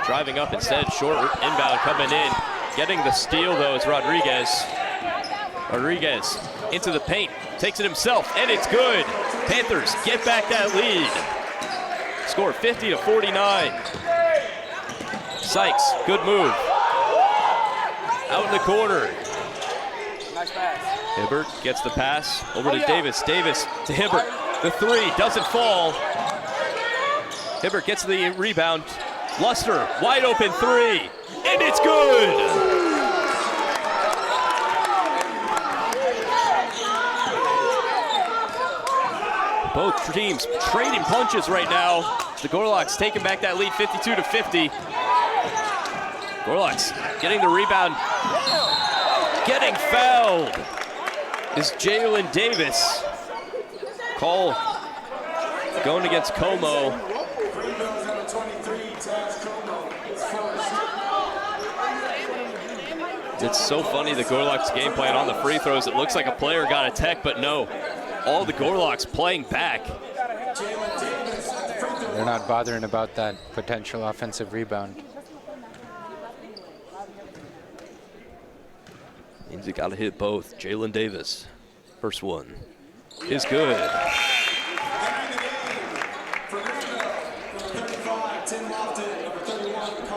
driving up instead, short inbound coming in. Getting the steal though is Rodriguez. Rodriguez into the paint, takes it himself, and it's good. Panthers get back that lead. Score 50-49. Sykes, good move. Out in the corner. Nice pass. Hibbert gets the pass over to Davis. Davis to Hibbert. The three doesn't fall. Hibbert gets the rebound. Luster, wide open three, and it's good. Both teams trading punches right now. The Gorlocks taking back that lead 52-50. Gorlocks getting the rebound. Getting fouled is Jalen Davis. Call going against Como. It's so funny, the Gorlocks game plan on the free throws. It looks like a player got a tech, but no. All the Gorlocks playing back. They're not bothering about that potential offensive rebound. Means you got to hit both. Jalen Davis, first one, is good. For Greenville, 35, Tim Lofton.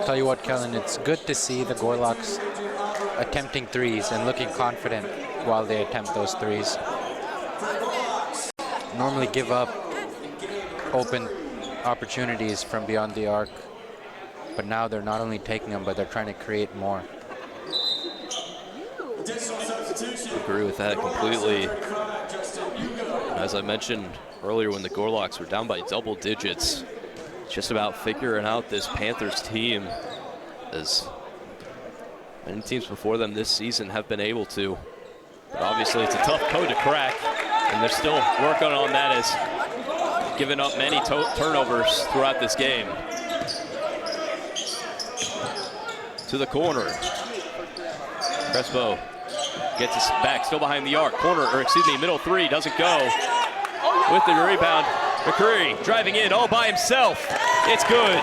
tell you what, Kellen, it's good to see the Gorlocks attempting threes and looking confident while they attempt those threes. Normally give up open opportunities from beyond the arc, but now they're not only taking them, but they're trying to create more. Agree with that completely. As I mentioned earlier, when the Gorlocks were down by double digits, just about figuring out this Panthers team, as many teams before them this season have been able to. But obviously it's a tough code to crack, and they're still working on that, as giving up many turnovers throughout this game. To the corner. Crespo gets us back, still behind the arc. Middle three, doesn't go. With the rebound, McCreary driving in all by himself. It's good.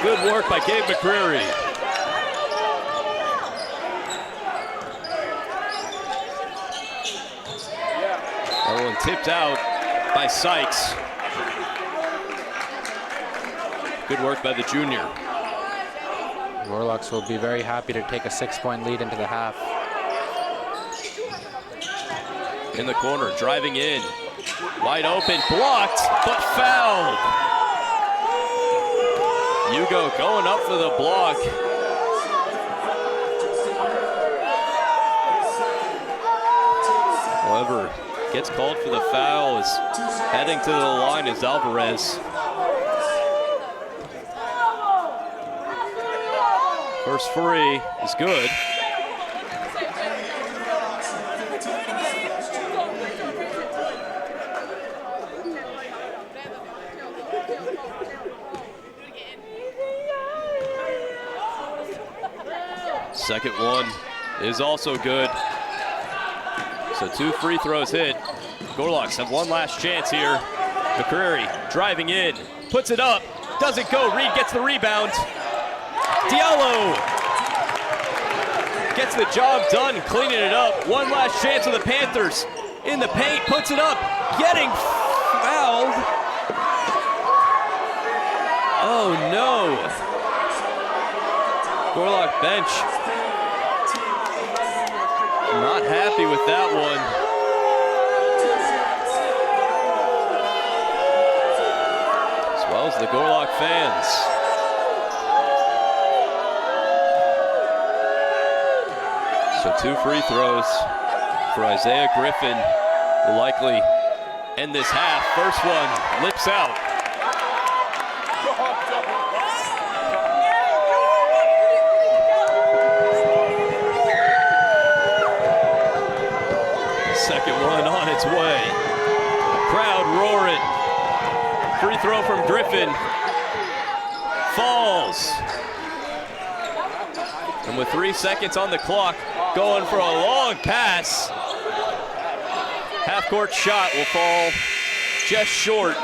Good work by Gabe McCreary. That one tipped out by Sykes. Good work by the junior. Gorlocks will be very happy to take a 6-point lead into the half. In the corner, driving in. Wide open, blocked, but fouled. Hugo going up for the block. However, gets called for the foul. Is heading to the line is Alvarez. First free is good. Second one is also good. So 2 free throws hit. Gorlocks have one last chance here. McCreary driving in, puts it up, doesn't go. Reed gets the rebound. Diallo gets the job done, cleaning it up. One last chance of the Panthers. In the paint, puts it up, getting fouled. Oh no. Gorlock bench not happy with that one. As well as the Gorlock fans. So 2 free throws for Isaiah Griffin will likely end this half. First one lips out. Second one on its way. Crowd roaring. Free throw from Griffin. Falls. And with 3 seconds on the clock, going for a long pass. Half-court shot will fall just short.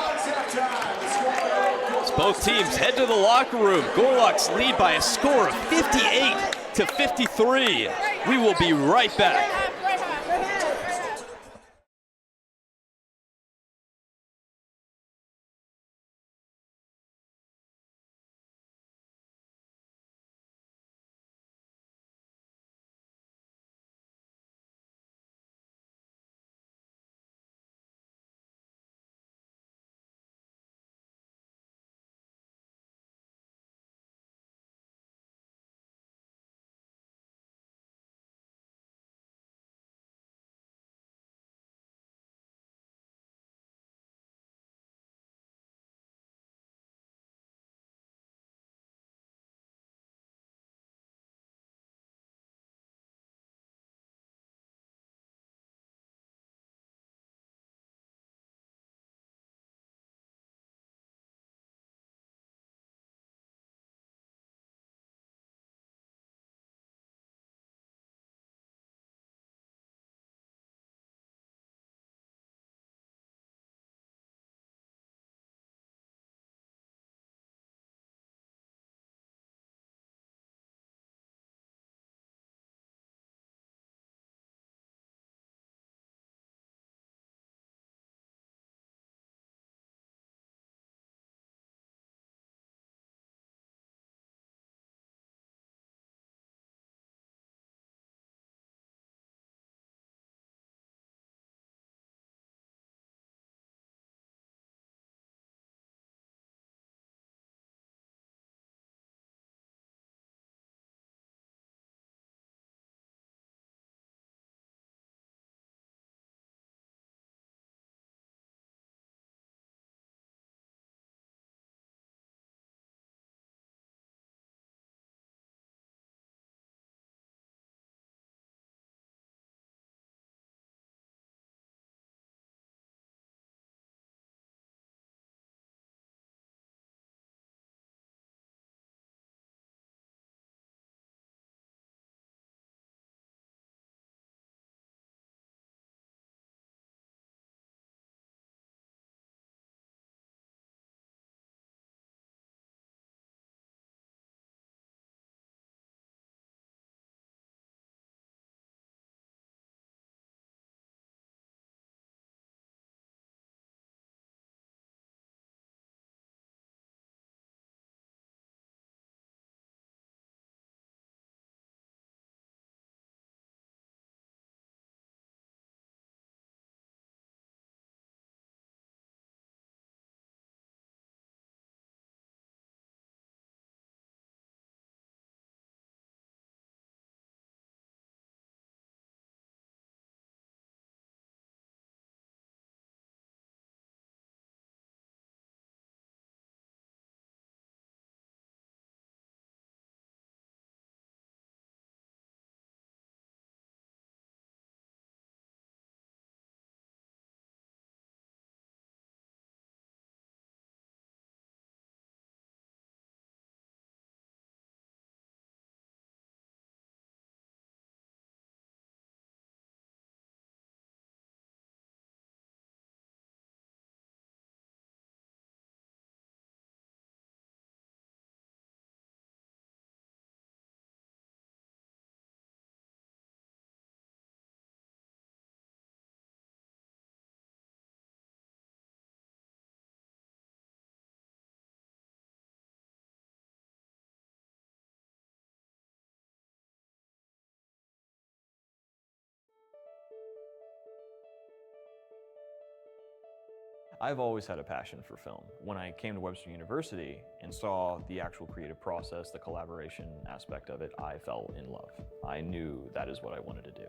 As both teams head to the locker room. Gorlocks lead by a score of 58-53. We will be right back. I've always had a passion for film. When I came to Webster University and saw the actual creative process, the collaboration aspect of it, I fell in love. I knew that is what I wanted to do.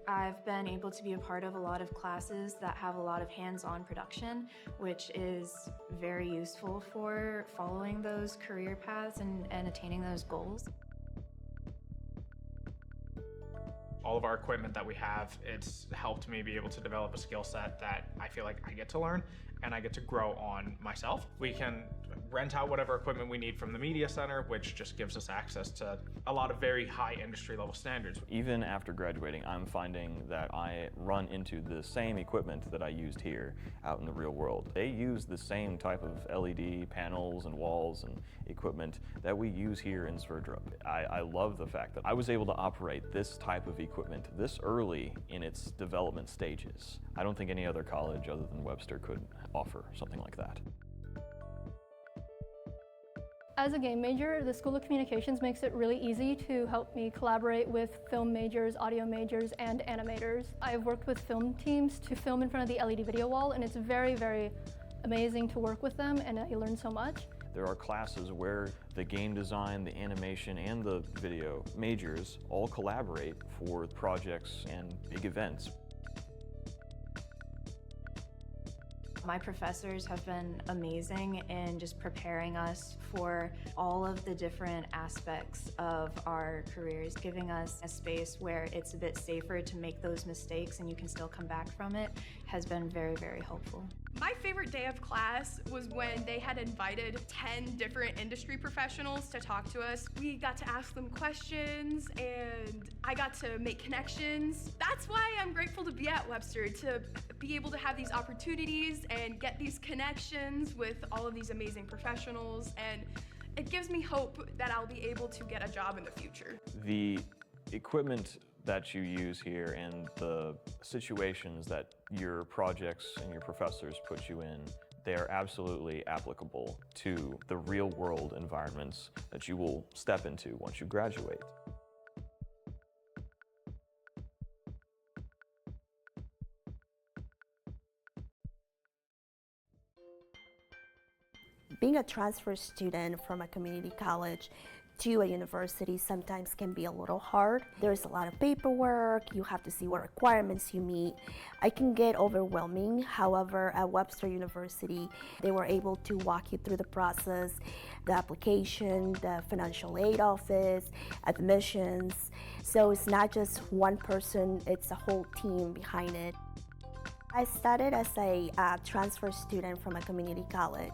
I've been able to be a part of a lot of classes that have a lot of hands-on production, which is very useful for following those career paths and attaining those goals. All of our equipment that we have, it's helped me be able to develop a skill set that I feel like I get to learn and I get to grow on myself. We can rent out whatever equipment we need from the media center, which just gives us access to a lot of very high industry level standards. Even after graduating, I'm finding that I run into the same equipment that I used here out in the real world. They use the same type of LED panels and walls and equipment that we use here in Sverdrup. I love the fact that I was able to operate this type of equipment this early in its development stages. I don't think any other college other than Webster could offer something like that. As a game major, the School of Communications makes it really easy to help me collaborate with film majors, audio majors, and animators. I've worked with film teams to film in front of the LED video wall, and it's very, very amazing to work with them, and I learn so much. There are classes where the game design, the animation, and the video majors all collaborate for projects and big events. My professors have been amazing in just preparing us for all of the different aspects of our careers, giving us a space where it's a bit safer to make those mistakes and you can still come back from it has been very, very helpful. My favorite day of class was when they had invited 10 different industry professionals to talk to us. We got to ask them questions and I got to make connections. That's why I'm grateful to be at Webster, to be able to have these opportunities and get these connections with all of these amazing professionals, and it gives me hope that I'll be able to get a job in the future. The equipment that you use here and the situations that your projects and your professors put you in, they are absolutely applicable to the real world environments that you will step into once you graduate. Being a transfer student from a community college to a university sometimes can be a little hard. There's a lot of paperwork, you have to see what requirements you meet. It can get overwhelming. However, at Webster University, they were able to walk you through the process, the application, the financial aid office, admissions. So it's not just one person, it's a whole team behind it. I started as a transfer student from a community college,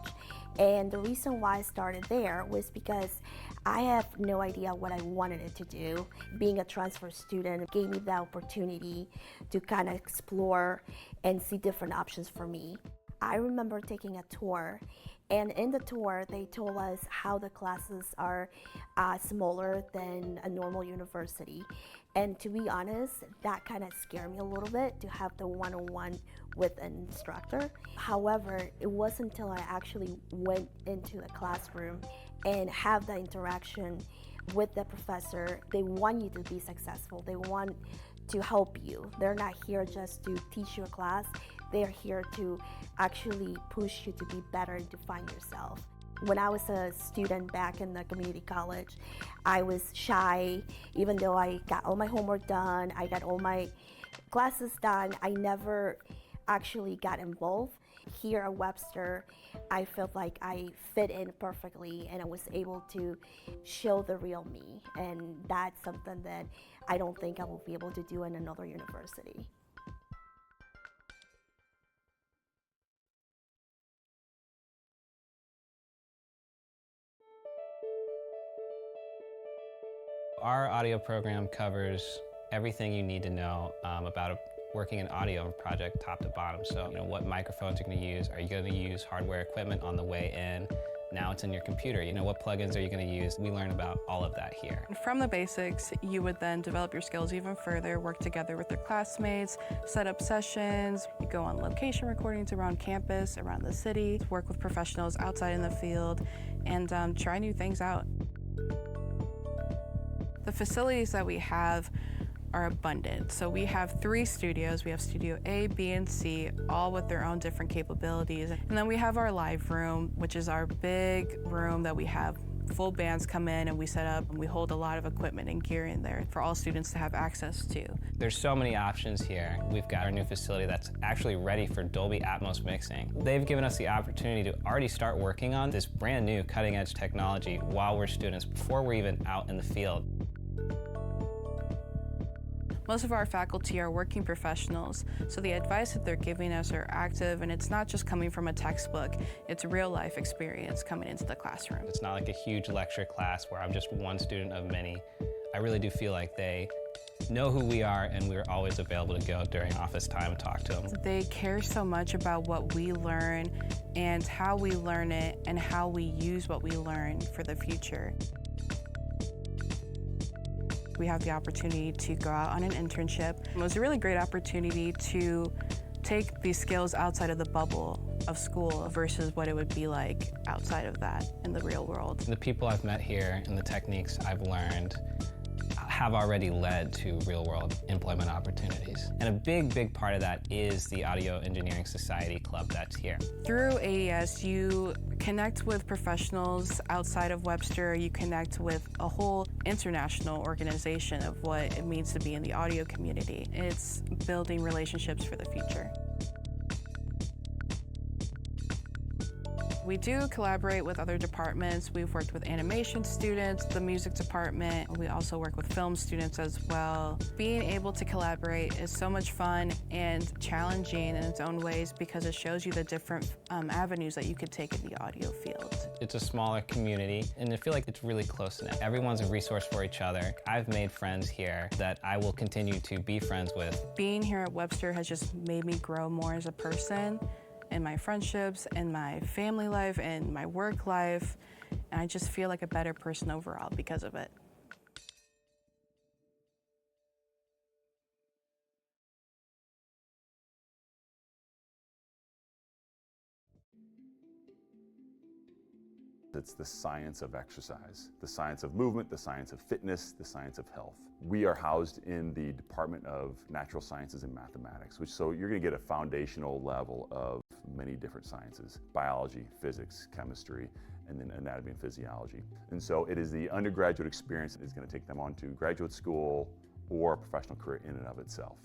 and the reason why I started there was because I have no idea what I wanted it to do. Being a transfer student gave me the opportunity to kind of explore and see different options for me. I remember taking a tour, and in the tour they told us how the classes are smaller than a normal university. And to be honest, that kind of scared me a little bit, to have the one-on-one with an instructor. However, it wasn't until I actually went into the classroom and have the interaction with the professor. They want you to be successful. They want to help you. They're not here just to teach you a class. They're here to actually push you to be better and to find yourself. When I was a student back in the community college, I was shy. Even though I got all my homework done, I got all my classes done, I never actually got involved. Here at Webster, I felt like I fit in perfectly and I was able to show the real me. And that's something that I don't think I will be able to do in another university. Our audio program covers everything you need to know about working in audio project top to bottom. So, what microphones you're going to use. Are you going to use hardware equipment on the way in? Now it's in your computer. What plugins are you going to use? We learn about all of that here. From the basics, you would then develop your skills even further, work together with your classmates, set up sessions, you go on location recordings around campus, around the city, work with professionals outside in the field, and try new things out. The facilities that we have are abundant. So we have 3 studios. We have Studio A, B, and C, all with their own different capabilities. And then we have our live room, which is our big room that we have full bands come in and we set up and we hold a lot of equipment and gear in there for all students to have access to. There's so many options here. We've got our new facility that's actually ready for Dolby Atmos mixing. They've given us the opportunity to already start working on this brand new cutting edge technology while we're students, before we're even out in the field. Most of our faculty are working professionals, so the advice that they're giving us are active, and it's not just coming from a textbook, it's real life experience coming into the classroom. It's not like a huge lecture class where I'm just one student of many. I really do feel like they know who we are, and we're always available to go during office time and talk to them. They care so much about what we learn and how we learn it and how we use what we learn for the future. We have the opportunity to go out on an internship. It was a really great opportunity to take these skills outside of the bubble of school versus what it would be like outside of that in the real world. The people I've met here and the techniques I've learned have already led to real-world employment opportunities. And a big part of that is the Audio Engineering Society Club that's here. Through AES, you connect with professionals outside of Webster. You connect with a whole international organization of what it means to be in the audio community. It's building relationships for the future. We do collaborate with other departments. We've worked with animation students, the music department. We also work with film students as well. Being able to collaborate is so much fun and challenging in its own ways because it shows you the different avenues that you could take in the audio field. It's a smaller community, and I feel like it's really close knit. Everyone's a resource for each other. I've made friends here that I will continue to be friends with. Being here at Webster has just made me grow more as a person, in my friendships, in my family life, and my work life, and I just feel like a better person overall because of it. It's the science of exercise, the science of movement, the science of fitness, the science of health. We are housed in the Department of Natural Sciences and Mathematics, so you're going to get a foundational level of many different sciences: biology, physics, chemistry, and then anatomy and physiology. And so it is the undergraduate experience that is going to take them on to graduate school or a professional career in and of itself.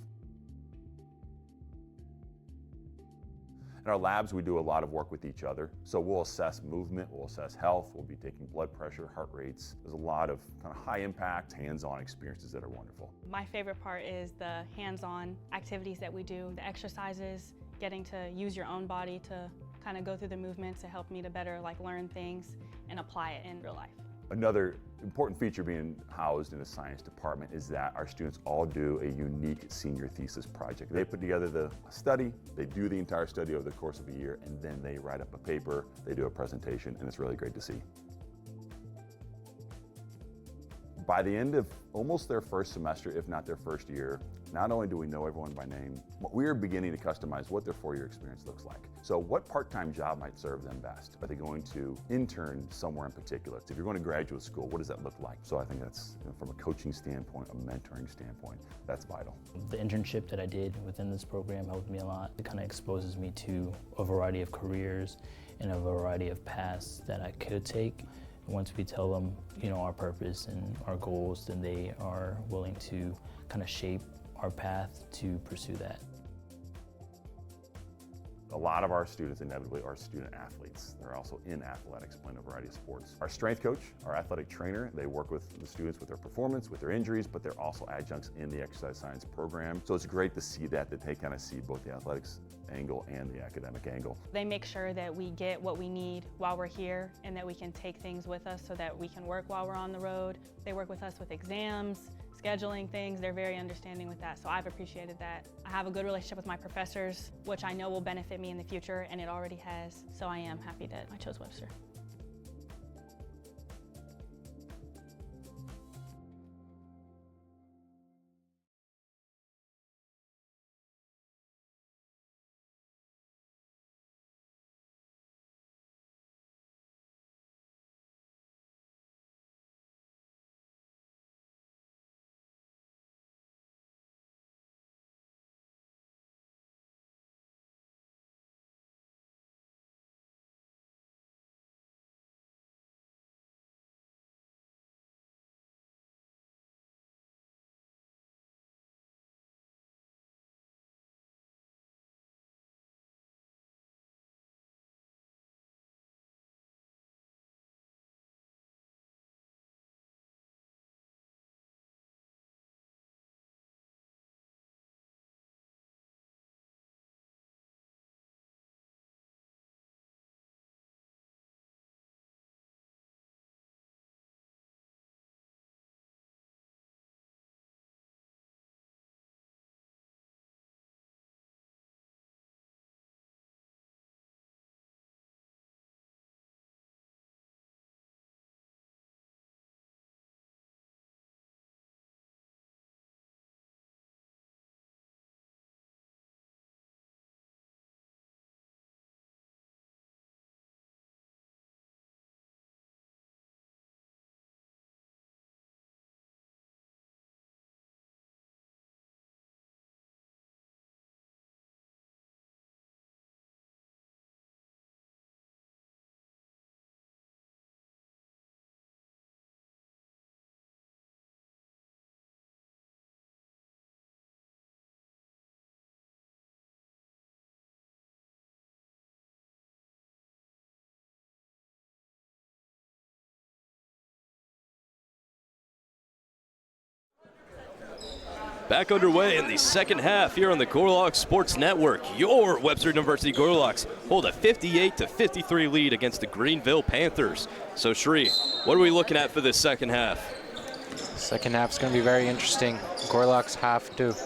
In our labs, we do a lot of work with each other. So we'll assess movement, we'll assess health, we'll be taking blood pressure, heart rates. There's a lot of kind of high impact, hands-on experiences that are wonderful. My favorite part is the hands-on activities that we do, the exercises, getting to use your own body to kind of go through the movements to help me to better learn things and apply it in real life. Another important feature being housed in the science department is that our students all do a unique senior thesis project. They put together the study, they do the entire study over the course of a year, and then they write up a paper, they do a presentation, and it's really great to see. By the end of almost their first semester, if not their first year, not only do we know everyone by name, but we are beginning to customize what their four-year experience looks like. So what part-time job might serve them best? Are they going to intern somewhere in particular? So if you're going to graduate school, what does that look like? So I think that's, from a coaching standpoint, a mentoring standpoint, that's vital. The internship that I did within this program helped me a lot. It kind of exposes me to a variety of careers and a variety of paths that I could take. Once we tell them, our purpose and our goals, then they are willing to kind of shape our path to pursue that. A lot of our students inevitably are student athletes. They're also in athletics, playing a variety of sports. Our strength coach, our athletic trainer, they work with the students with their performance, with their injuries, but they're also adjuncts in the exercise science program. So it's great to see that they kind of see both the athletics angle and the academic angle. They make sure that we get what we need while we're here and that we can take things with us so that we can work while we're on the road. They work with us with exams, scheduling things. They're very understanding with that, so I've appreciated that. I have a good relationship with my professors, which I know will benefit me in the future, and it already has, so I am happy that I chose Webster. Back underway in the second half here on the Gorlock Sports Network. Your Webster University Gorlocks hold a 58-53 lead against the Greenville Panthers. So Shri, what are we looking at for this second half? Second half is going to be very interesting. Gorlocks have to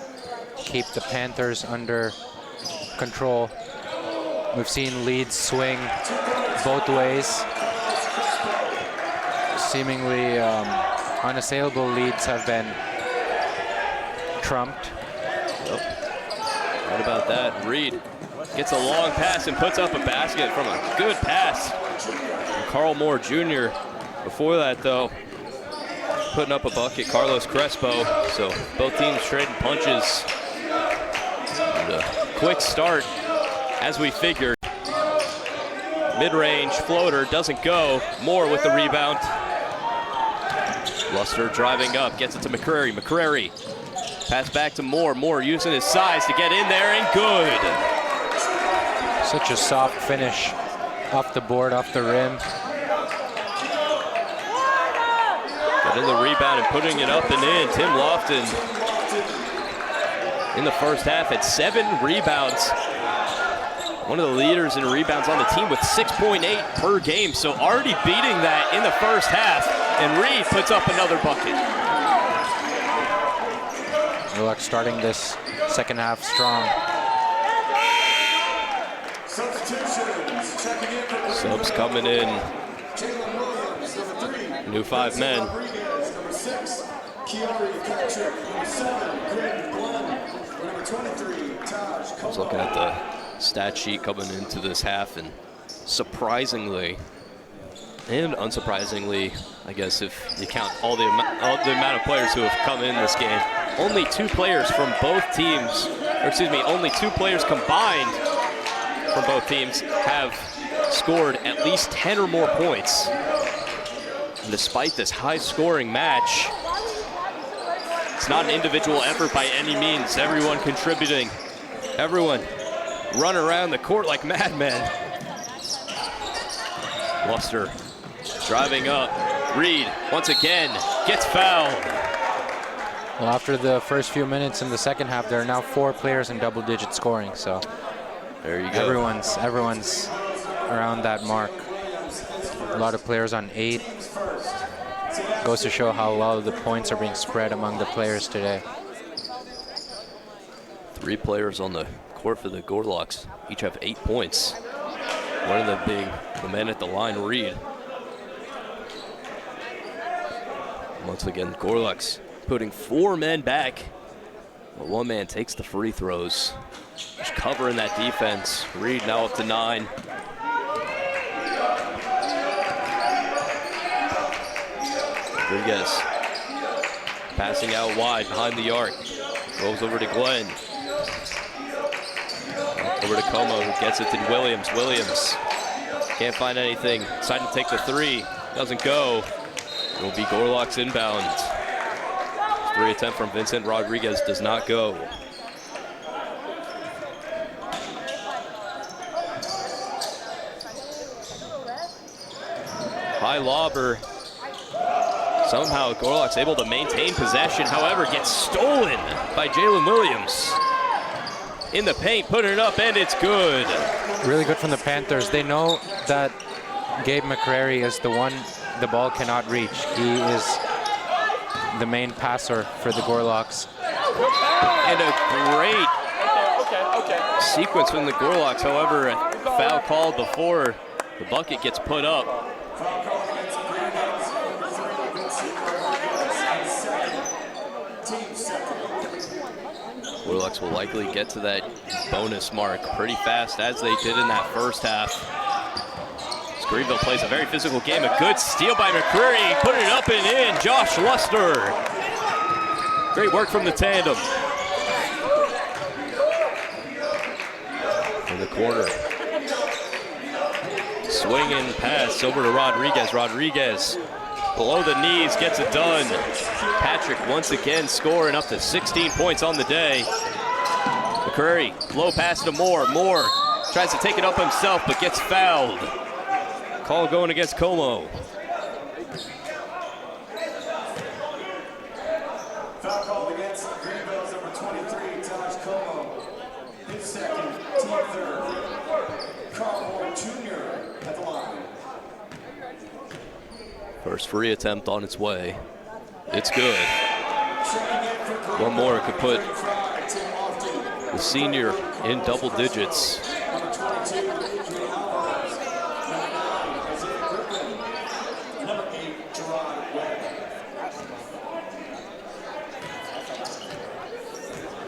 keep the Panthers under control. We've seen leads swing both ways. Seemingly unassailable leads have been trumped. Yep. What about that? Reed gets a long pass and puts up a basket from a good pass from Carl Moore Jr. Before that, though, putting up a bucket, Carlos Crespo. So both teams trading punches. And a quick start, as we figured. Mid-range floater doesn't go. Moore with the rebound. Luster driving up, gets it to McCrary. McCrary, pass back to Moore. Moore using his size to get in there, and good. Such a soft finish off the board, off the rim. Getting the rebound and putting it up and in. Tim Lofton in the first half had 7 rebounds. One of the leaders in rebounds on the team with 6.8 per game. So already beating that in the first half. And Reed puts up another bucket. Gorlocks starting this second half strong. Subs coming in. New 5 men. I was looking at the stat sheet coming into this half, and surprisingly and unsurprisingly, I guess if you count all the amount of players who have come in this game, only 2 players from both teams, or excuse me, only 2 players combined from both teams have scored at least 10 or more points. And despite this high-scoring match, it's not an individual effort by any means. Everyone contributing. Everyone run around the court like madmen. Webster driving up. Reed, once again, gets fouled. Well, after the first few minutes in the second half, there are now 4 players in double-digit scoring. So there you go. Everyone's around that mark. A lot of players on 8. Goes to show how well the points are being spread among the players today. 3 players on the court for the Gorlocks. Each have 8 points. One of them being the man at the line, Reed. Once again, Gorlocks putting 4 men back. But 1 man takes the free throws. Just covering that defense. Reed now up to 9. Rodriguez passing out wide behind the arc. Rolls over to Glenn. Over to Como, who gets it to Williams. Williams can't find anything. Decided to take the 3. Doesn't go. It will be Gorlocks inbound. 3 attempt from Vincent Rodriguez does not go. High lobber. Somehow Gorlocks able to maintain possession, however, gets stolen by Jalen Williams. In the paint, putting it up, and it's good. Really good from the Panthers. They know that Gabe McCrary is the one the ball cannot reach. He is the main passer for the Gorlocks. And a great sequence from the Gorlocks. However, a foul called before the bucket gets put up. Gorlocks will likely get to that bonus mark pretty fast, as they did in that first half. Greenville plays a very physical game. A good steal by McCreary, putting it up and in. Josh Luster. Great work from the tandem. In the corner. Swinging pass over to Rodriguez. Rodriguez below the knees, gets it done. Patrick once again scoring up to 16 points on the day. McCreary, low pass to Moore. Moore tries to take it up himself, but gets fouled. Call going against Como. Foul called against Greenville's First free attempt on its way. It's good. One more could put the senior in double digits.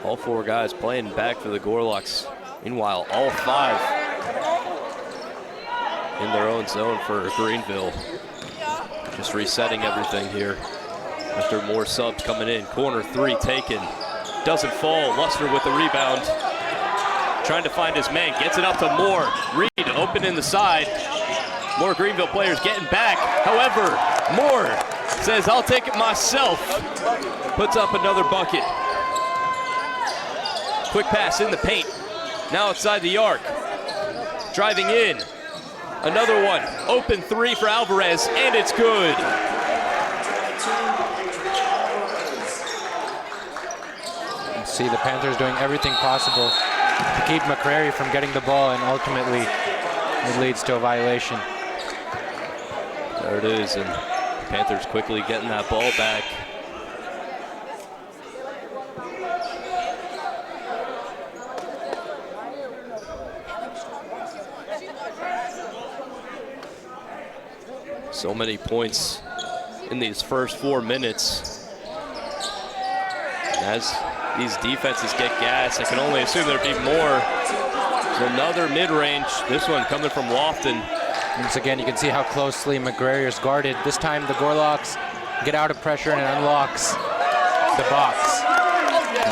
All four guys playing back for the Gorlocks. Meanwhile, all five in their own zone for Greenville. Just resetting everything here after more subs coming in. Corner three taken. Doesn't fall. Webster with the rebound. Trying to find his man. Gets it up to Moore. Reed open in the side. More Greenville players getting back. However, Moore says, I'll take it myself. Puts up another bucket. Quick pass in the paint. Now outside the arc. Driving in. Another one. Open three for Alvarez, and it's good. You see the Panthers doing everything possible to keep McCrary from getting the ball, and ultimately it leads to a violation. There it is, and Panthers quickly getting that ball back. So many points in these first 4 minutes. As these defenses get gas, I can only assume there'd be more. So another mid-range, this one coming from Lofton. Once again, you can see how closely McGrary is guarded. This time the Gorlocks get out of pressure and it unlocks the box.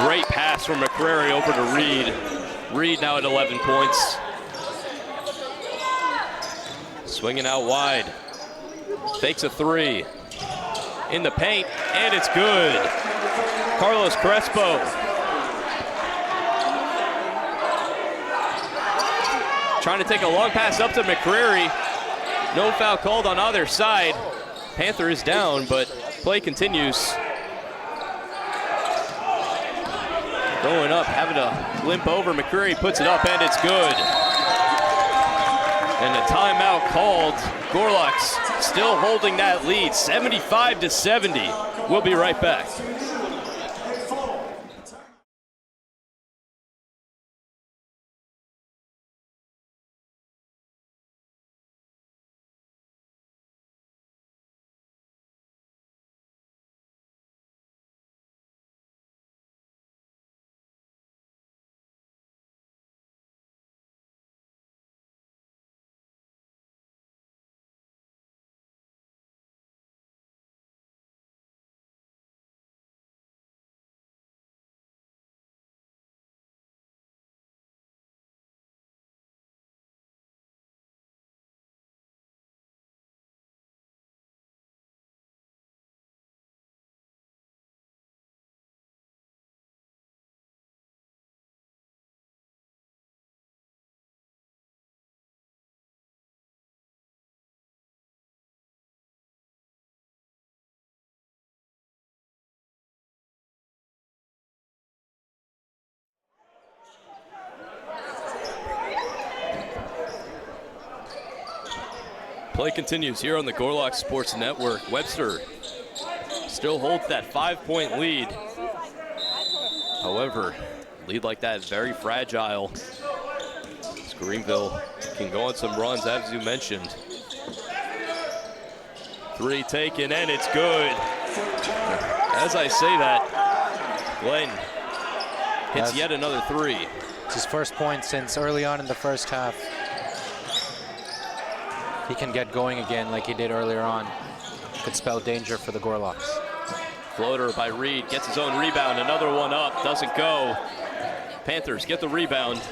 Great pass from McCrary over to Reed. Reed now at 11 points. Swinging out wide. Fakes a three. In the paint, and it's good. Carlos Crespo. Trying to take a long pass up to McCrary. No foul called on either side. Panther is down, but play continues. Going up, having to limp over. McCrary puts it up, and it's good. And a timeout called. Gorlocks still holding that lead, 75-70. We'll be right back. Play continues here on the Gorlock Sports Network. Webster still holds that 5-point lead. However, lead like that is very fragile. As Greenville can go on some runs, as you mentioned. Three taken, and it's good. As I say that, Glenn hits yet another three. It's his first point since early on in the first half. He can get going again like he did earlier on. Could spell danger for the Gorlocks. Floater by Reed, gets his own rebound. Another one up, doesn't go. Panthers get the rebound.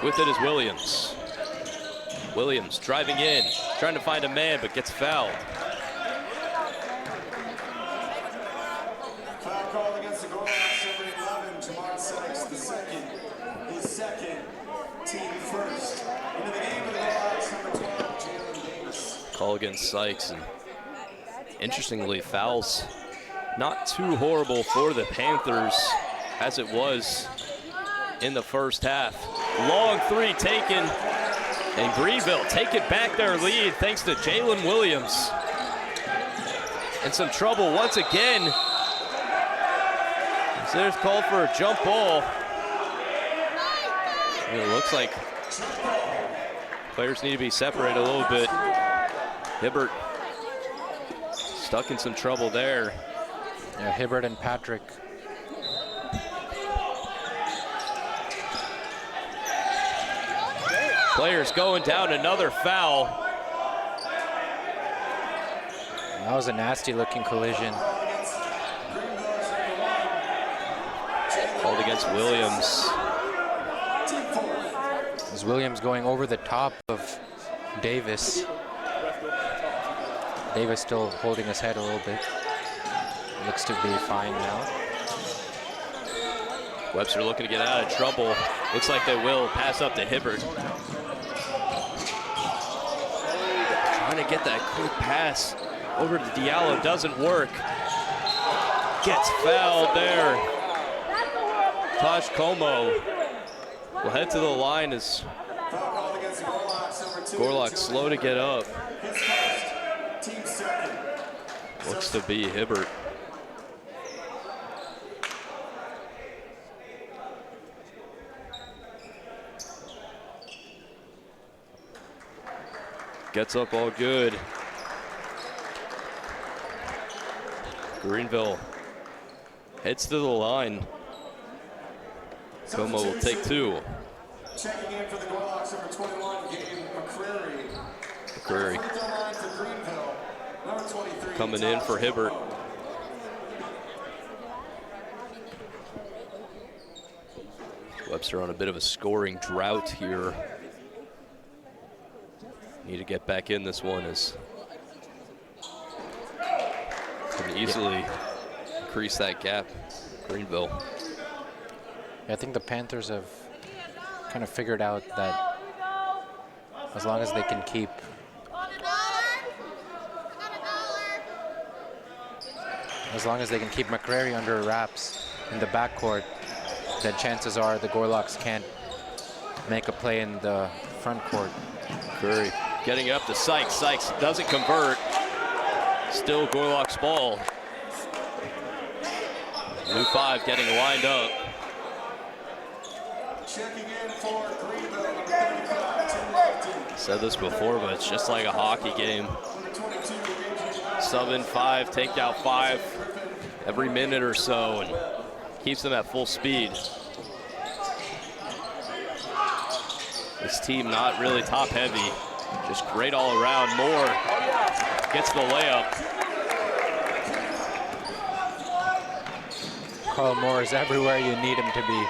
With it is Williams. Williams driving in, trying to find a man, but gets fouled. Foul called against the Gorlocks, number 11, Jamar Sykes, the second. His second, team first. Into the game for the Gorlocks, number 12, Jalen Davis. Call against Sykes, and interestingly, fouls not too horrible for the Panthers as it was in the first half. Long three taken, and Greenville taking back their lead thanks to Jalen Williams. in some trouble once again. There's called for a jump ball. It looks like players need to be separated a little bit. Hibbert stuck in some trouble there. Yeah, Hibbert and Patrick. Players going down, another foul. That was a nasty looking collision. Called against Williams. Is Williams going over the top of Davis? Davis still holding his head a little bit. Looks to be fine now. Webster looking to get out of trouble. Looks like they will. Pass up to Hibbert. Trying to get that quick pass over to Diallo. Doesn't work. Gets fouled there. Tosh Como will head to the line as Gorlock slow to get up. Looks to be Hibbert. Gets up all good. Greenville heads to the line. Como will take two. Checking in for the Gorlocks, number 21, Gabe McCrary. McCrary coming in for Hibbert. Webster on a bit of a scoring drought here. Need to get back in this one as can easily increase that gap. Greenville. I think the Panthers have kind of figured out that as long as they can keep McCrary under wraps in the backcourt, then chances are the Gorlocks can't make a play in the front court. Curry getting it up to Sykes. Sykes doesn't convert. Still Gorlock's ball. New 5 getting lined up. Checking in for Greenville. Said this before, but it's just like a hockey game. Sub in 5, take out 5 every minute or so, and keeps them at full speed. This team not really top heavy, just great all around. Moore gets the layup. Carl Moore is everywhere you need him to be.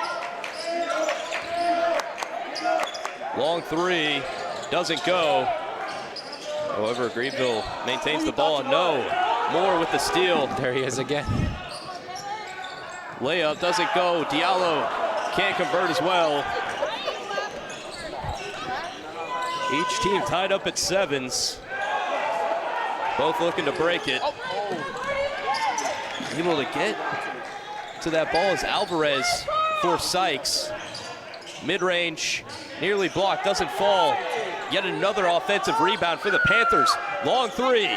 Long 3, doesn't go. However, Greenville maintains the ball. No, Moore with the steal. There he is again. Layup doesn't go. Diallo can't convert as well. Each team tied up at 7s. Both looking to break it. Able to get to that ball is Alvarez for Sykes. Mid-range, nearly blocked, doesn't fall. Yet another offensive rebound for the Panthers. Long 3,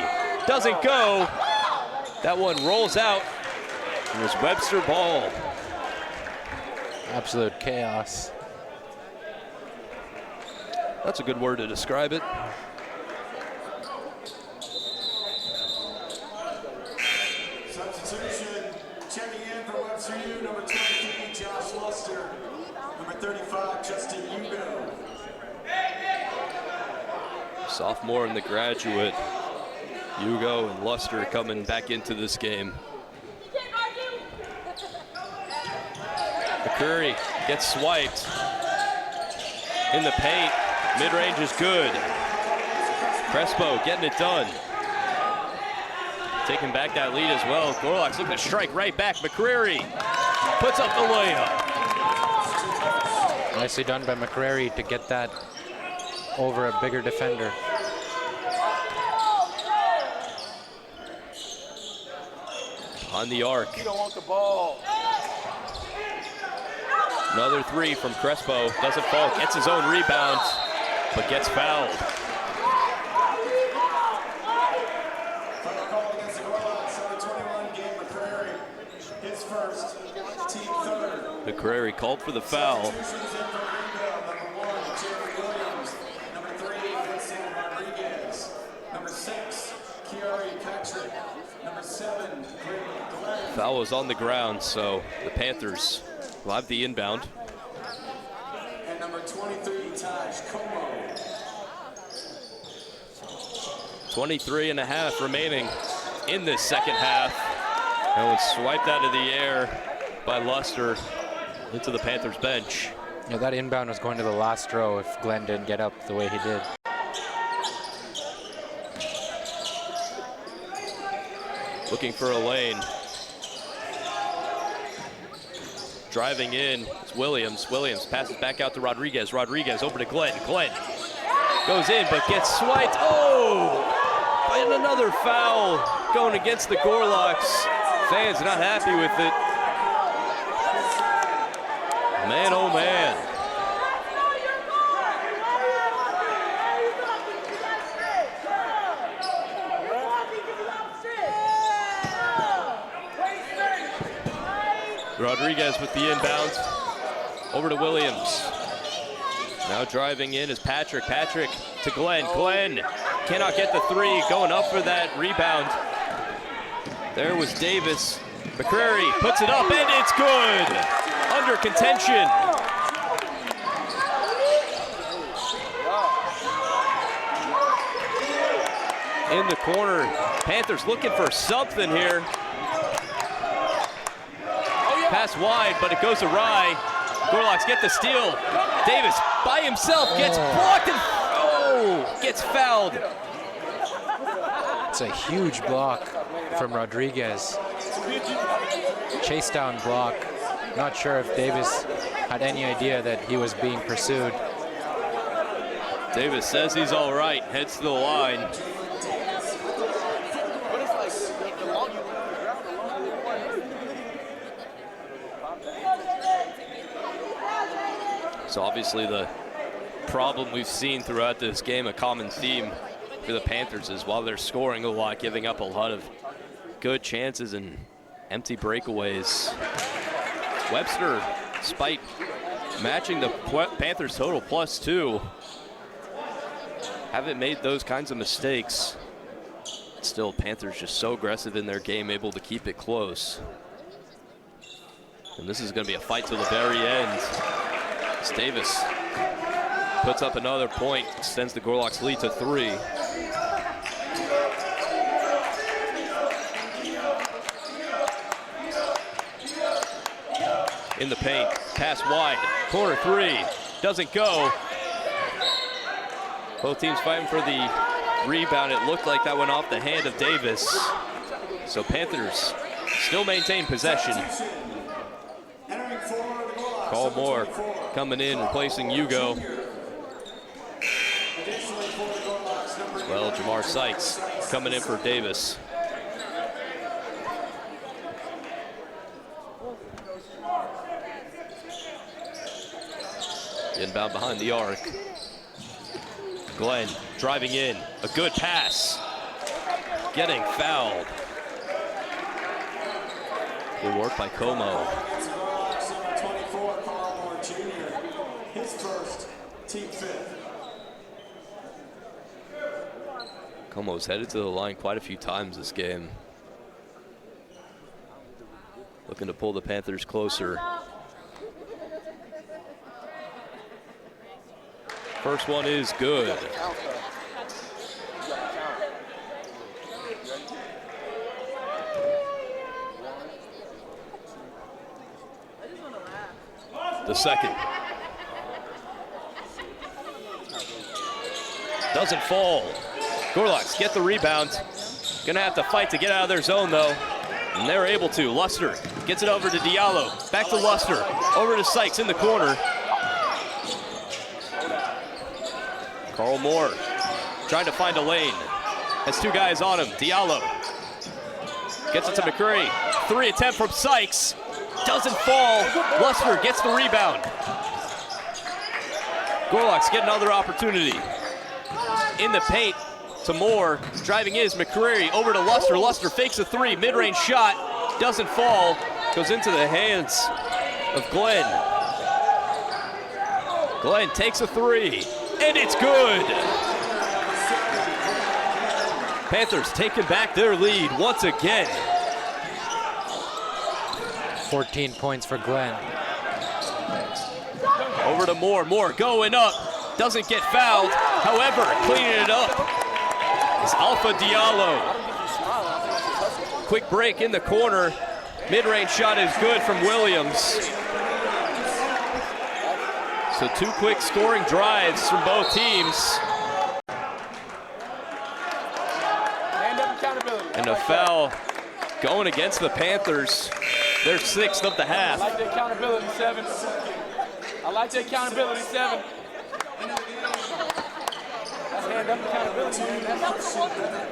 doesn't go. That one rolls out. It was Webster ball. Absolute chaos. That's a good word to describe it. Substitution, checking in for Webster U, number 23, Josh Luster. Number 35, Justin Hugo. Sophomore and the graduate, Hugo and Luster coming back into this game. McCurry gets swiped in the paint. Mid-range is good. Crespo getting it done. Taking back that lead as well. Gorlock's looking to strike right back. McCreary puts up the layup. Nicely done by McCrary to get that over a bigger defender. On the arc. You don't want the ball. Another 3 from Crespo. Doesn't fall. Gets his own rebound, but gets fouled. McCrary called for the foul. Foul was on the ground, so the Panthers will have the inbound. And number 23, Taj Como. 23.5 remaining in this second half. And was swiped out of the air by Luster into the Panthers bench. Yeah, that inbound was going to the last row if Glenn didn't get up the way he did. Looking for a lane. Driving in, it's Williams. Williams passes back out to Rodriguez. Rodriguez over to Glenn. Glenn goes in but gets swiped. Oh! And another foul going against the Gorlocks. Fans not happy with it. Man, oh man. Rodriguez with the inbound. Over to Williams. Now driving in is Patrick. Patrick to Glenn. Glenn cannot get the three. Going up for that rebound. There was Davis. McCrary puts it up and it's good. Under contention. In the corner. Panthers looking for something here. Pass wide, but it goes awry. Gorlocks get the steal. Davis by himself gets blocked and gets fouled. It's a huge block from Rodriguez. Chase down block. Not sure if Davis had any idea that he was being pursued. Davis says he's all right, heads to the line. So obviously the problem we've seen throughout this game, a common theme for the Panthers, is while they're scoring a lot, giving up a lot of good chances and empty breakaways. Webster, despite matching the Panthers total +2, haven't made those kinds of mistakes. Still, Panthers just so aggressive in their game, able to keep it close. And this is going to be a fight till the very end. Davis puts up another point, extends the Gorlocks lead to 3. In the paint, pass wide, corner 3, doesn't go. Both teams fighting for the rebound. It looked like that went off the hand of Davis. So Panthers still maintain possession. Cole Moore coming in, replacing Hugo. Well, Jamar Sykes coming in for Davis. Inbound behind the arc. Glenn driving in, a good pass. Getting fouled. Good work by Como. His first, team 5th. Como's headed to the line quite a few times this game. Looking to pull the Panthers closer. First one is good. The second. Doesn't fall. Gorlocks get the rebound. Gonna have to fight to get out of their zone though. And they're able to. Luster gets it over to Diallo. Back to Luster. Over to Sykes in the corner. Carl Moore trying to find a lane. Has 2 guys on him. Diallo gets it to McCrary. 3 attempt from Sykes. Doesn't fall. Luster gets the rebound. Gorlocks get another opportunity. In the paint to Moore. Driving is McCrary over to Luster. Luster fakes a 3. Mid-range shot. Doesn't fall. Goes into the hands of Glenn. Glenn takes a three, and it's good. Panthers taking back their lead once again. 14 points for Glenn. Over to Moore. Moore going up. Doesn't get fouled. However, cleaning it up is Alpha Diallo. Quick break in the corner. Mid-range shot is good from Williams. So 2 quick scoring drives from both teams. And a foul going against the Panthers. Their 6th of the half. I like the accountability, 7. I like the accountability, 7. That's hand up accountability, man. That's amazing.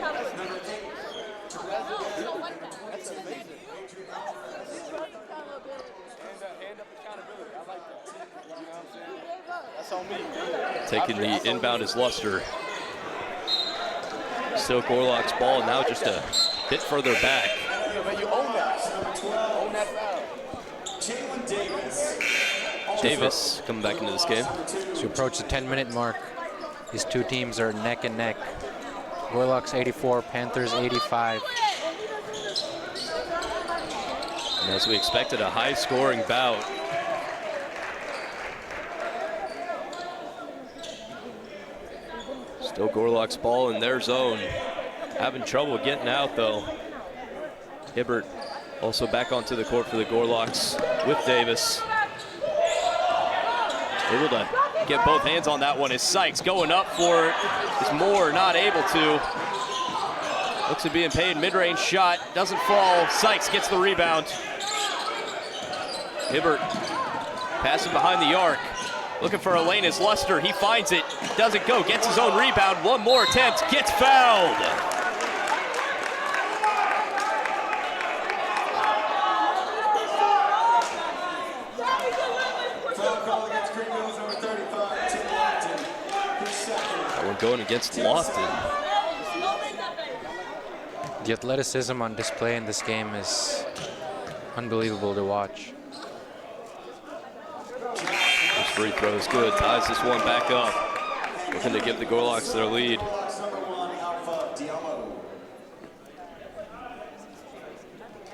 Hand up accountability. I like that. You know what I'm saying? That's on me. Taking the inbound is Luster. Still Gorlock's ball, now just a bit further back. You own that. Own that foul. Jalen Davis. Davis coming back into this game. As we approach the 10-minute mark, these two teams are neck and neck. Gorlock's 84, Panthers 85. And as we expected, a high-scoring bout. Still Gorlock's ball in their zone. Having trouble getting out, though. Hibbert also back onto the court for the Gorlocks with Davis. Able to get both hands on that one is Sykes going up for it. Is Moore not able to. Looks to be in pain. Mid-range shot doesn't fall. Sykes gets the rebound. Hibbert passing behind the arc. Looking for Elena's Luster. He finds it. Doesn't go. Gets his own rebound. One more attempt. Gets fouled. That one going against Lofton. The athleticism on display in this game is unbelievable to watch. This free throw is good. Ties this one back up. Looking to give the Gorlocks their lead.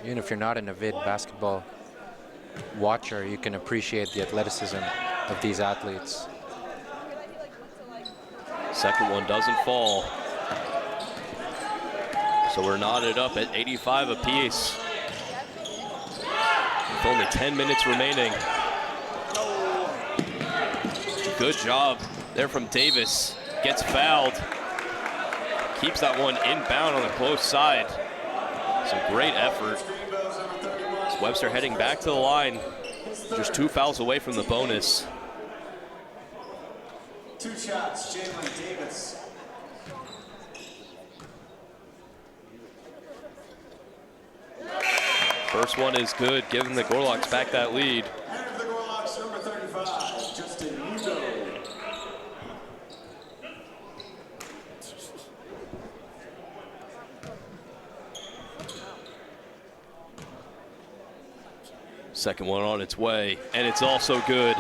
Even if you're not an avid basketball watcher, you can appreciate the athleticism of these athletes. Second one doesn't fall. So we're knotted up at 85 apiece. With only 10 minutes remaining. Good job there from Davis. Gets fouled. Keeps that one inbound on the close side. Some great effort. It's Webster heading back to the line. Just 2 fouls away from the bonus. 2 shots, Jalen Davis. First one is good, giving the Gorlocks back that lead. And for the Gorlocks, number 35, Justin Hugo. Second one on its way, and it's also good.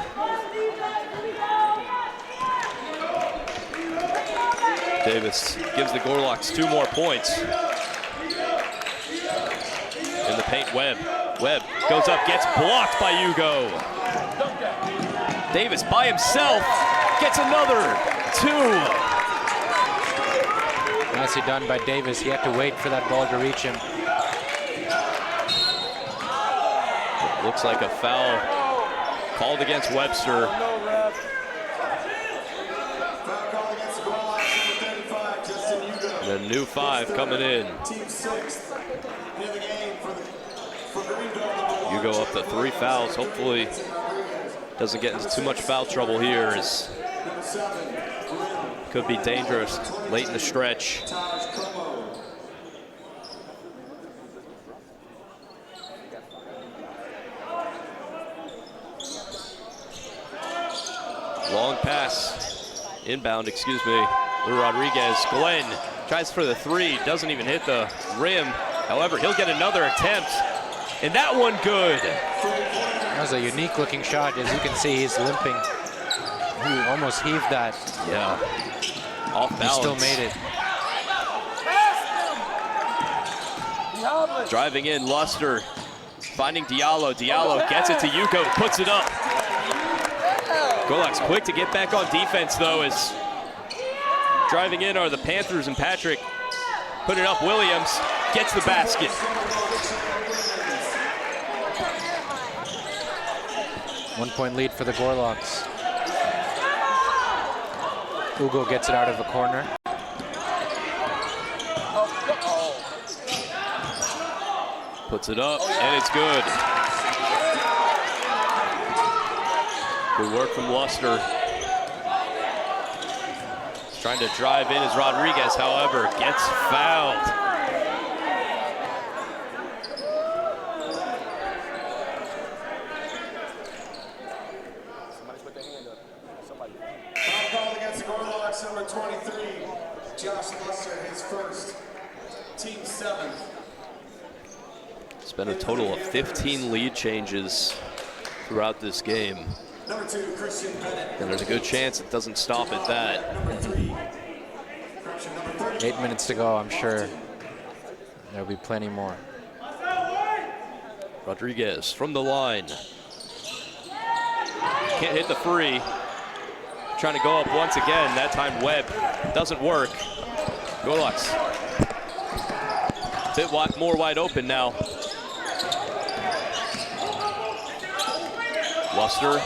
Davis gives the Gorlocks 2 more points. In the paint, Webb. Webb goes up, gets blocked by Hugo. Davis by himself gets another 2. Nicely done by Davis. He had to wait for that ball to reach him. Looks like a foul called against Webster. And a new 5 coming in. Hugo up to 3 fouls. Hopefully doesn't get into too much foul trouble here. As could be dangerous late in the stretch. Long pass, inbound, excuse me. Lou Rodriguez, Glenn tries for the 3, doesn't even hit the rim. However, he'll get another attempt, and that one good. That was a unique looking shot. As you can see, he's limping. He almost heaved that. Yeah. Off balance. He still made it. Driving in, Luster. Finding Diallo. Diallo gets it to Yuko, puts it up. Gorlock's quick to get back on defense, though, as driving in are the Panthers, and Patrick putting it up. Williams gets the basket. One-point lead for the Gorlocks. Ugo gets it out of the corner. Puts it up, and it's good. Good work from Luster. He's trying to drive in as Rodriguez, however, gets fouled. Somebody put their hand up. Somebody. Foul called against the Gorlocks, number 23, Josh Luster, his first, team 7th. It's been a total of 15 lead changes throughout this game. Number 2, Christian Bennett. And there's a good chance it doesn't stop at that. Number 3, 8 minutes to go, I'm sure there'll be plenty more. Rodriguez from the line. Can't hit the free. Trying to go up once again. That time Webb doesn't work. Gorlocks. Bit more wide open now. Luster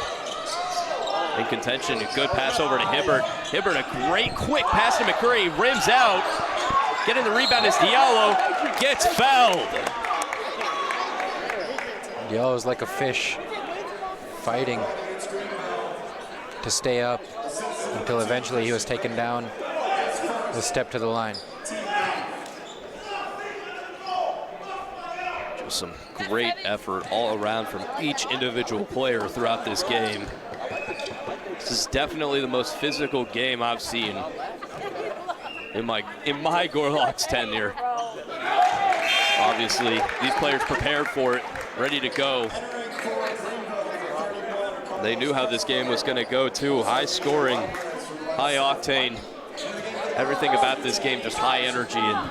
in contention. A good pass over to Hibbert. Hibbert, a great quick pass to McCurry. Rims out. Getting the rebound is Diallo. Gets fouled. Diallo's like a fish, fighting to stay up until eventually he was taken down with a step to the line. Just some great effort all around from each individual player throughout this game. This is definitely the most physical game I've seen in my Gorlocks tenure. Obviously, these players prepared for it, ready to go. They knew how this game was going to go too. High scoring, high octane. Everything about this game just high energy, and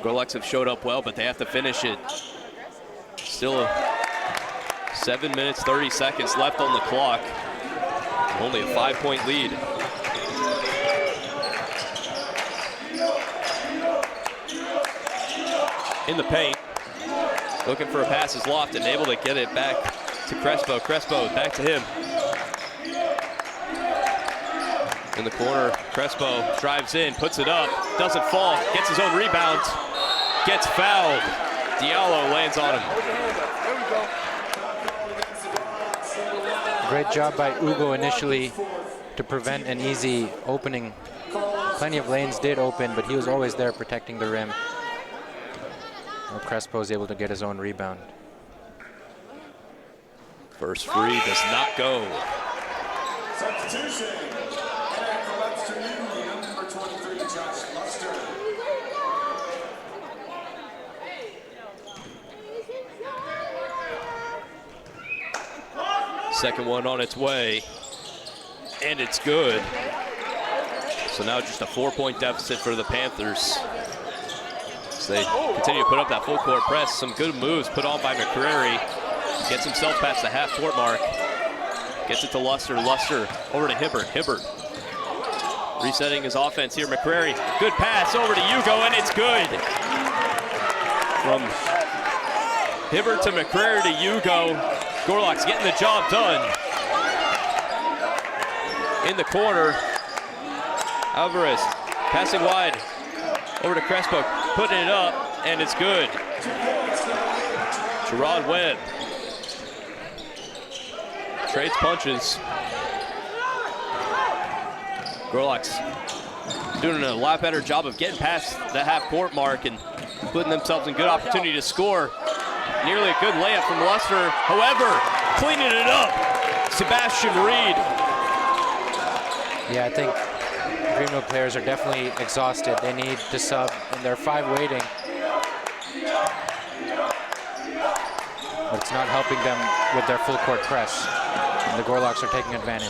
Gorlocks have showed up well, but they have to finish it. Still 7 minutes, 30 seconds left on the clock. Only a 5-point lead. In the paint, looking for a pass is Lofton, able to get it back to Crespo. Crespo, back to him. In the corner, Crespo drives in, puts it up, doesn't fall, gets his own rebound, gets fouled. Diallo lands on him. Great job by Ugo initially to prevent an easy opening. Plenty of lanes did open, but he was always there protecting the rim. Well, Crespo is able to get his own rebound. First free does not go. Substitution. And for Webster Union, number 23, Josh Luster. Second one on its way, and it's good. So now just a 4-point deficit for the Panthers. So they continue to put up that full court press. Some good moves put on by McCrary. Gets himself past the half-court mark. Gets it to Luster. Luster over to Hibbert. Hibbert resetting his offense here. McCrary, good pass over to Hugo, and it's good. From Hibbert to McCrary to Hugo. Gorlocks getting the job done. In the corner, Alvarez passing wide over to Crespo, putting it up, and it's good. Gerard Webb trades punches. Gorlocks doing a lot better job of getting past the half-court mark and putting themselves in good opportunity to score. Nearly a good layup from Luster. However, cleaning it up, Sebastian Reed. Yeah, I think Greenville players are definitely exhausted. They need to sub, and they're 5 waiting. But It's not helping them with their full court press. And the Gorlocks are taking advantage.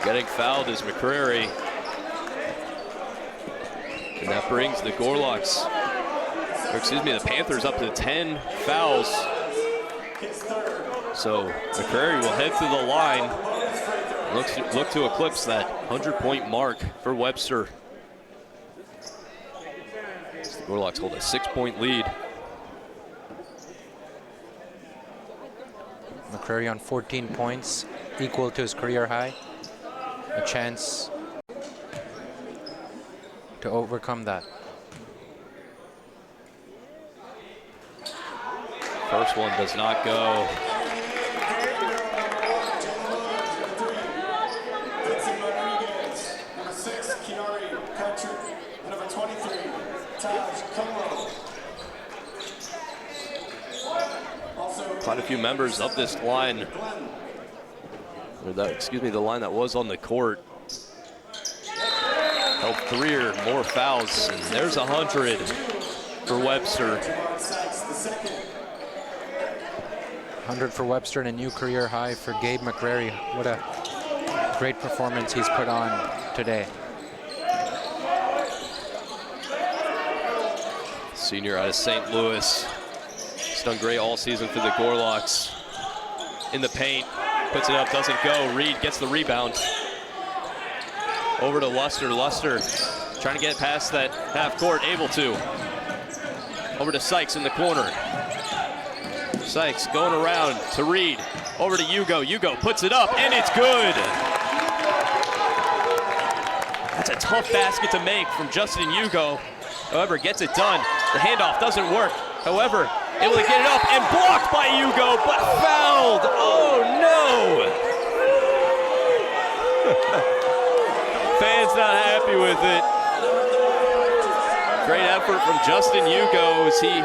Getting fouled is McCrary. And that brings the Gorlocks, or excuse me, the Panthers up to 10 fouls. So McCrary will head to the line. Look to eclipse that 100-point mark for Webster. The Gorlocks hold a 6-point lead. McCrary on 14 points, equal to his career high. A chance to overcome that. First one does not go. Quite a few members of this line, or that, excuse me, the line that was on the court, held 3 or more fouls, and there's 100 for Webster. 100 for Webster and a new career high for Gabe McCrary. What a great performance he's put on today. Senior out of St. Louis. He's done great all season for the Gorlocks. In the paint, puts it up, doesn't go. Reed gets the rebound. Over to Luster. Luster trying to get past that half court, able to. Over to Sykes in the corner. Sykes going around to Reed. Over to Hugo. Hugo puts it up, and it's good. That's a tough basket to make from Justin Hugo. However, gets it done. The handoff doesn't work. However, able to get it up and blocked by Hugo, but fouled. Oh, no. Fans not happy with it. Great effort from Justin Hugo as he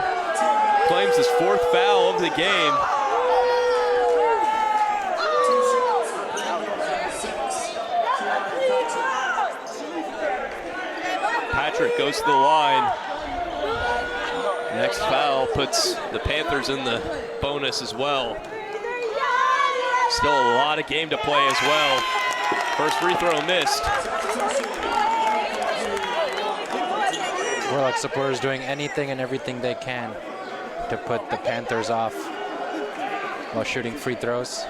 claims his 4th foul of the game. Patrick goes to the line. Next foul puts the Panthers in the bonus as well. Still a lot of game to play as well. First free throw missed. Gorlock supporters doing anything and everything they can to put the Panthers off while shooting free throws.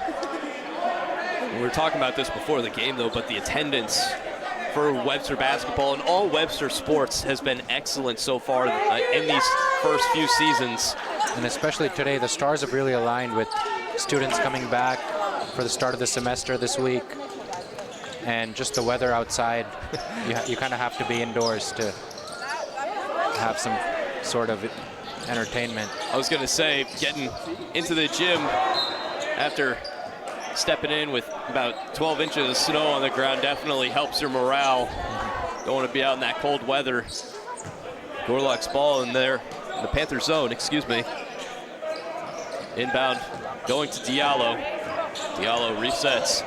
We were talking about this before the game though, but the attendance for Webster basketball and all Webster sports has been excellent so far in these first few seasons. And especially today, the stars have really aligned with students coming back for the start of the semester this week. And just the weather outside, you kind of have to be indoors to have some sort of entertainment. I was going to say, getting into the gym after stepping in with about 12 inches of snow on the ground definitely helps your morale. Don't want to be out in that cold weather. Gorlock's ball in there, the Panther zone, excuse me. Inbound going to Diallo. Diallo resets.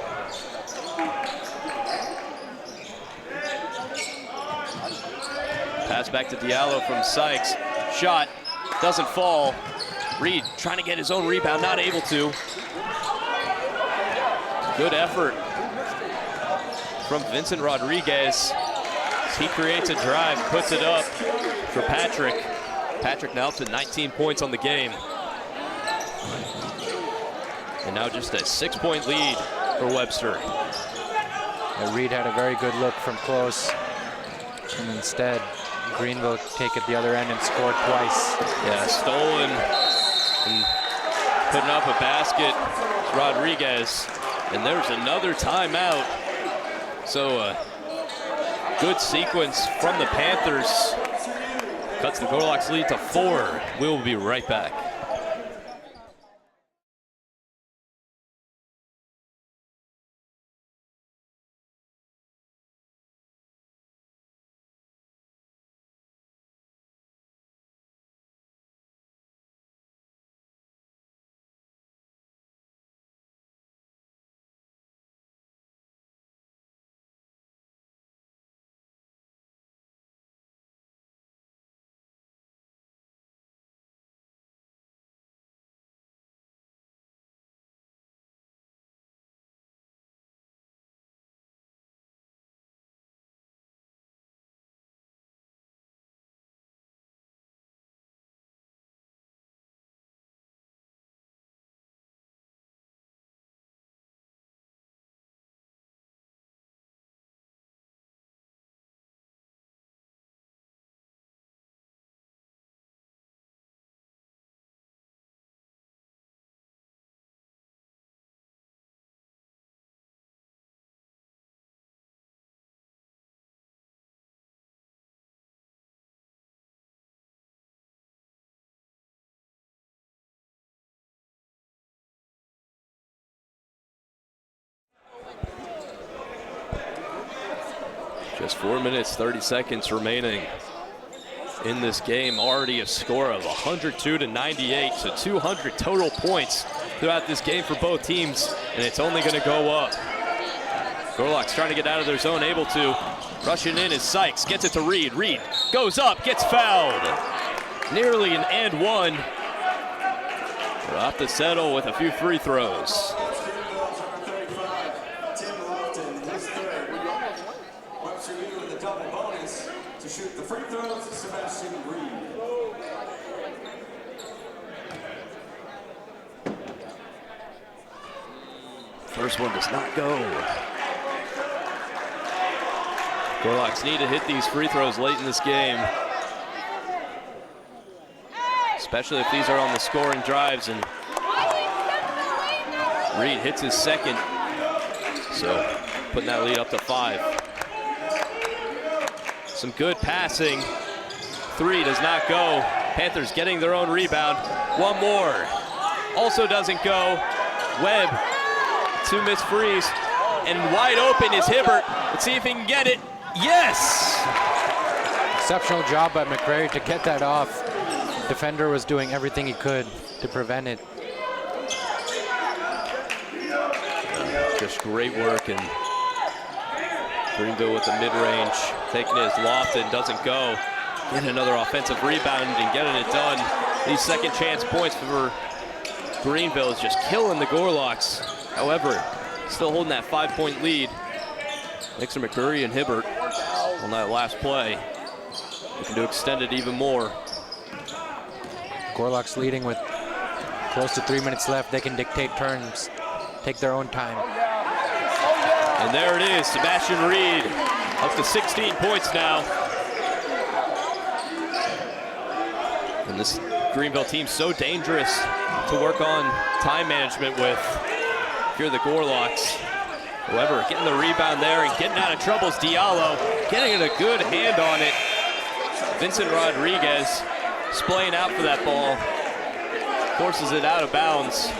Pass back to Diallo from Sykes. Shot doesn't fall. Reed trying to get his own rebound, not able to. Good effort from Vincent Rodriguez. He creates a drive, puts it up for Patrick. Patrick now up to 19 points on the game. And now just a 6-point lead for Webster. Reed had a very good look from close. And instead, Greenville take it the other end and score twice. Yeah, stolen and putting up a basket, Rodriguez. And there's another timeout. So good sequence from the Panthers. Cuts the Gorlocks lead to 4. We'll be right back. Just 4 minutes, 30 seconds remaining in this game. Already a score of 102-98, so 200 total points throughout this game for both teams, and it's only going to go up. Gorlock's trying to get out of their zone, able to. Rushing in is Sykes, gets it to Reed. Reed goes up, gets fouled. Nearly an and one. We're off to settle with a few free throws. Webster with a double bonus to shoot the free throws, Sebastian Reed. First one does not go. Gorlocks need to hit these free throws late in this game, especially if these are on the scoring drives, and Reed hits his second, so putting that lead up to 5. Some good passing. 3 does not go. Panthers getting their own rebound. One more. Also doesn't go. Webb, 2 missed frees, and wide open is Hibbert. Let's see if he can get it. Yes! Exceptional job by McCrary to get that off. Defender was doing everything he could to prevent it. Just great work, and Greenville with the mid-range, taking it as Lofton, doesn't go. Getting another offensive rebound and getting it done. These second chance points for Greenville is just killing the Gorlocks. However, still holding that 5-point lead. Thanks to McCurry and Hibbert on that last play. Looking to extend it even more. Gorlocks leading with close to 3 minutes left. They can dictate turns, take their own time. And there it is, Sebastian Reed, up to 16 points now. And this Greenville team so dangerous to work on time management with. If you're the Gorlocks. However, getting the rebound there and getting out of trouble is Diallo. Getting a good hand on it. Vincent Rodriguez splaying out for that ball. Forces it out of bounds.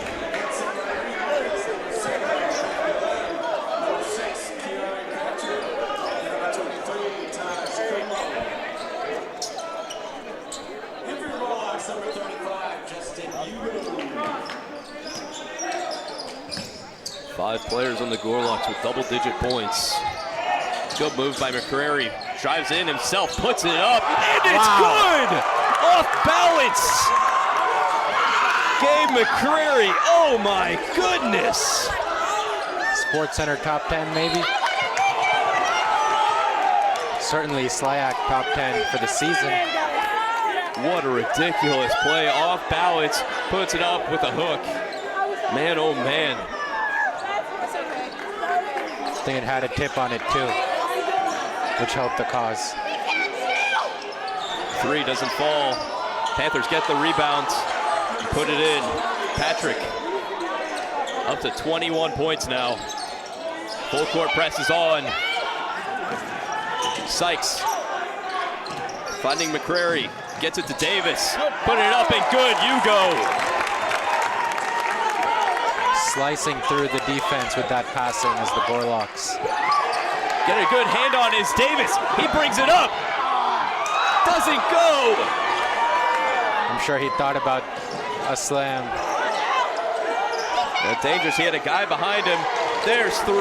Five players on the Gorlocks with double-digit points. Good move by McCrary. Drives in himself, puts it up, and it's good! Off balance! Gabe McCrary, oh my goodness! Sports Center top 10 maybe? Certainly Slyak top 10 for the season. What a ridiculous play, off balance, puts it up with a hook. Man, oh man. I think it had a tip on it too, which helped the cause. 3 doesn't fall. Panthers get the rebound, put it in. Patrick up to 21 points now. Full court press is on. Sykes finding McCrary, gets it to Davis, put it up and good, you go. Slicing through the defense with that passing as the Gorlocks. Get a good hand on is Davis. He brings it up. Doesn't go. I'm sure he thought about a slam. Dangerous. He had a guy behind him. There's 3.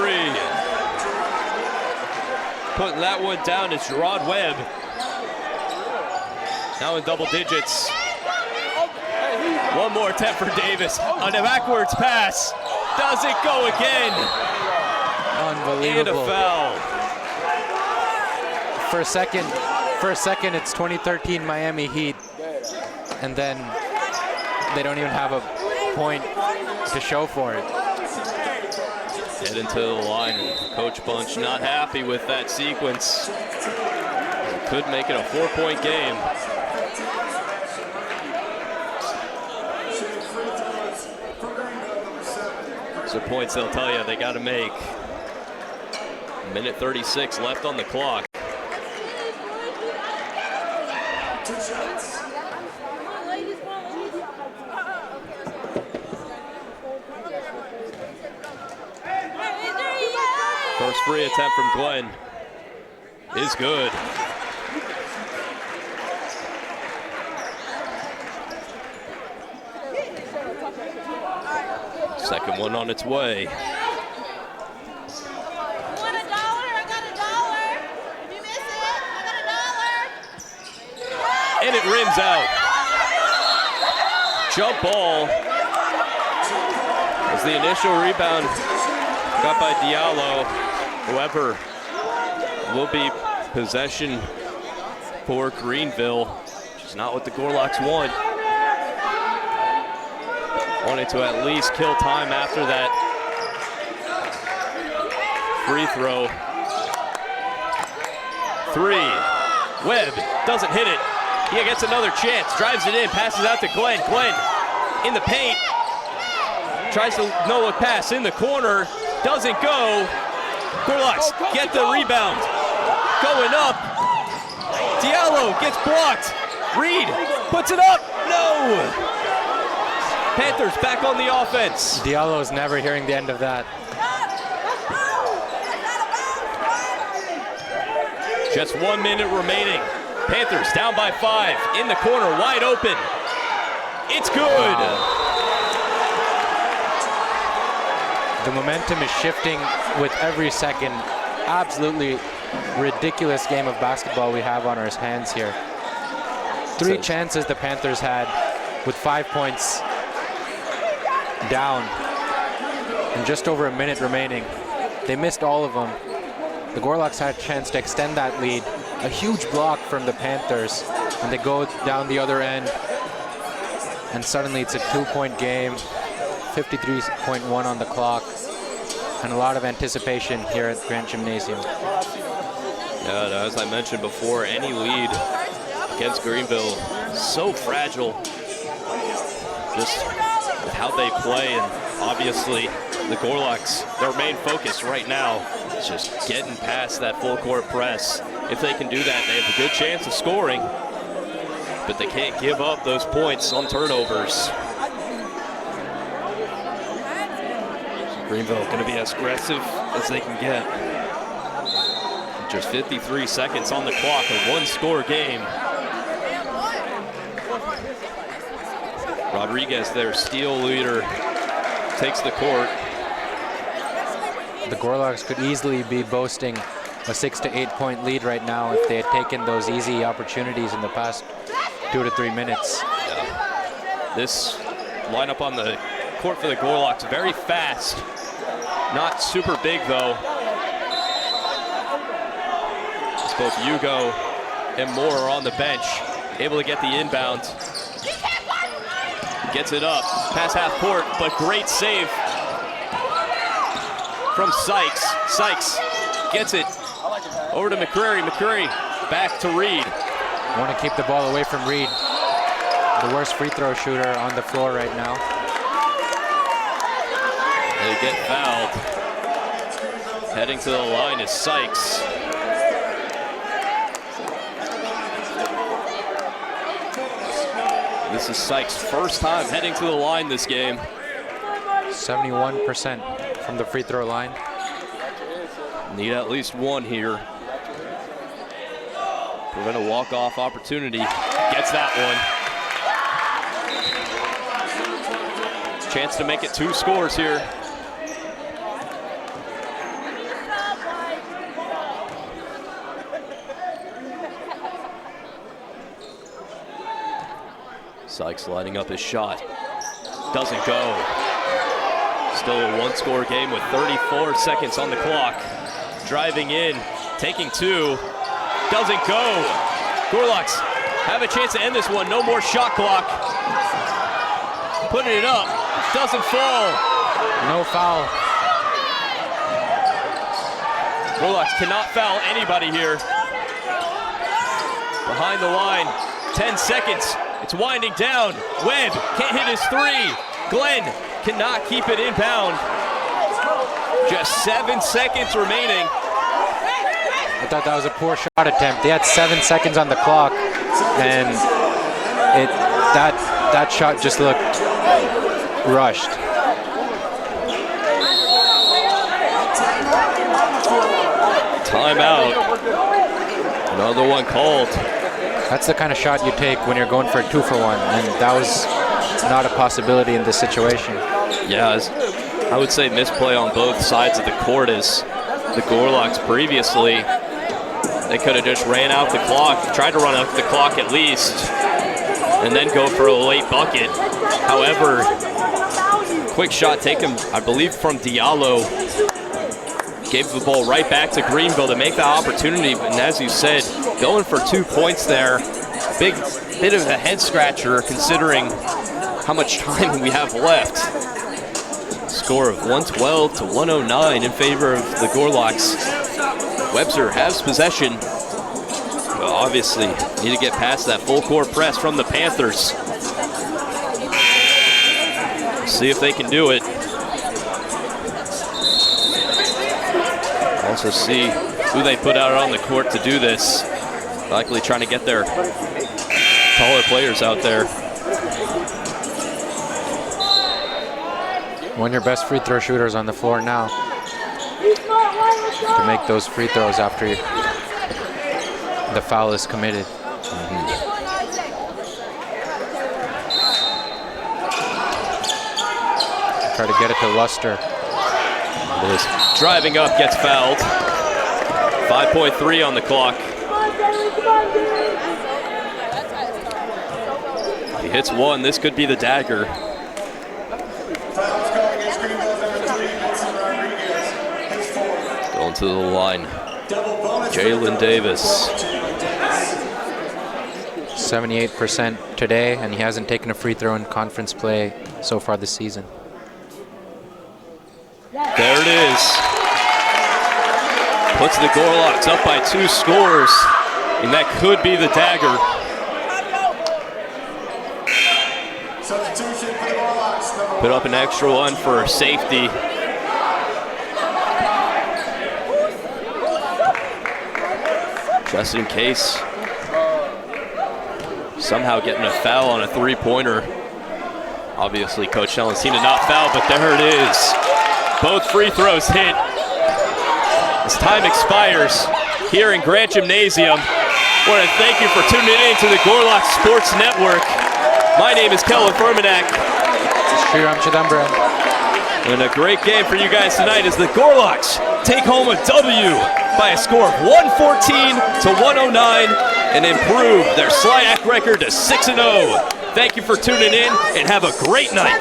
Putting that one down is Gerard Webb. Now in double digits. One more attempt for Davis on a backwards pass. Doesn't go again. Unbelievable. And a foul. For a second, it's 2013 Miami Heat, and then they don't even have a point to show for it. Head into the line. Coach Bunch not happy with that sequence. Could make it a 4-point game. So points they'll tell you they got to make. Minute 36 left on the clock. First free attempt from Glenn. is good. Second one on its way. And it rims out. Jump ball. As the initial rebound got by Diallo. However, will be possession for Greenville, which is not what the Gorlocks want. Wanted to at least kill time after that free throw. 3. Webb doesn't hit it. He gets another chance, drives it in, passes out to Glenn. Glenn in the paint, tries to no-look pass in the corner, doesn't go. Gorlocks get the rebound. Going up. Diallo gets blocked. Reed puts it up. No! Panthers back on the offense. Diallo is never hearing the end of that. Just 1 minute remaining. Panthers down by 5. In the corner, wide open. It's good. Wow. The momentum is shifting with every second. Absolutely ridiculous game of basketball we have on our hands here. 3 chances the Panthers had with 5 points down and just over a minute remaining. They missed all of them. The Gorlocks had a chance to extend that lead. A huge block from the Panthers, and they go down the other end, and suddenly it's a 2-point game, 53.1 on the clock, and a lot of anticipation here at Grant Gymnasium. Yeah, as I mentioned before, any lead against Greenville, so fragile, just with how they play, and obviously the Gorlocks, their main focus right now is just getting past that full court press. If they can do that, they have a good chance of scoring, but they can't give up those points on turnovers. Greenville going to be as aggressive as they can get. Just 53 seconds on the clock, a 1-score game. Rodriguez, their steal leader, takes the court. The Gorlocks could easily be boasting a 6 to 8 point lead right now if they had taken those easy opportunities in the past 2 to 3 minutes. Yeah. This lineup on the court for the Gorlocks, very fast. Not super big though. It's both Hugo and Moore are on the bench, able to get the inbound. Gets it up, past half court, but great save from Sykes. Sykes gets it over to McCreary. McCreary back to Reed. Want to keep the ball away from Reed, the worst free throw shooter on the floor right now. They get fouled. Heading to the line is Sykes. This is Sykes' first time heading to the line this game. 71% from the free throw line. Need at least one here. Prevent a walk-off opportunity. Gets that one. Chance to make it 2 scores here. Sykes lining up his shot. Doesn't go. Still a 1-score game with 34 seconds on the clock. Driving in, taking 2. Doesn't go. Gorlocks have a chance to end this one. No more shot clock. Putting it up. Doesn't fall. No foul. Gorlocks cannot foul anybody here. Behind the line. 10 seconds. It's winding down. Webb can't hit his 3. Glenn cannot keep it inbound. Just 7 seconds remaining. I thought that was a poor shot attempt. They had 7 seconds on the clock, and that shot just looked rushed. Timeout. Another one called. That's the kind of shot you take when you're going for a 2-for-1, and that was not a possibility in this situation. Yeah, I would say misplay on both sides of the court as the Gorloks previously. They could have just ran out the clock, tried to run out the clock at least, and then go for a late bucket. However, quick shot taken, I believe, from Diallo. Gave the ball right back to Greenville to make that opportunity. And as you said, going for 2 points there, bit of a head scratcher considering how much time we have left. Score of 112 to 109 in favor of the Gorloks. Webster has possession, but obviously need to get past that full court press from the Panthers. See if they can do it. Also see who they put out on the court to do this. Likely trying to get their taller players out there. One of your best free throw shooters on the floor now to make those free throws after the foul is committed. Try to get it to Luster. Driving up, gets fouled. 5.3 on the clock. If he hits one, this could be the dagger. Going to the line, Jalen Davis. 78% today, and he hasn't taken a free throw in conference play so far this season. There it is. Puts the Gorloks up by 2 scores, and that could be the dagger. Put up an extra one for safety. Just in case. Somehow getting a foul on a 3-pointer. Obviously, Coach telling his team to not foul, but there it is. Both free throws hit. As time expires here in Grant Gymnasium, I want to thank you for tuning in to the Gorloks Sports Network. My name is Kellen Fermanak. And a great game for you guys tonight as the Gorloks take home a W by a score of 114 to 109 and improve their SLIAC record to 6-0. Thank you for tuning in and have a great night.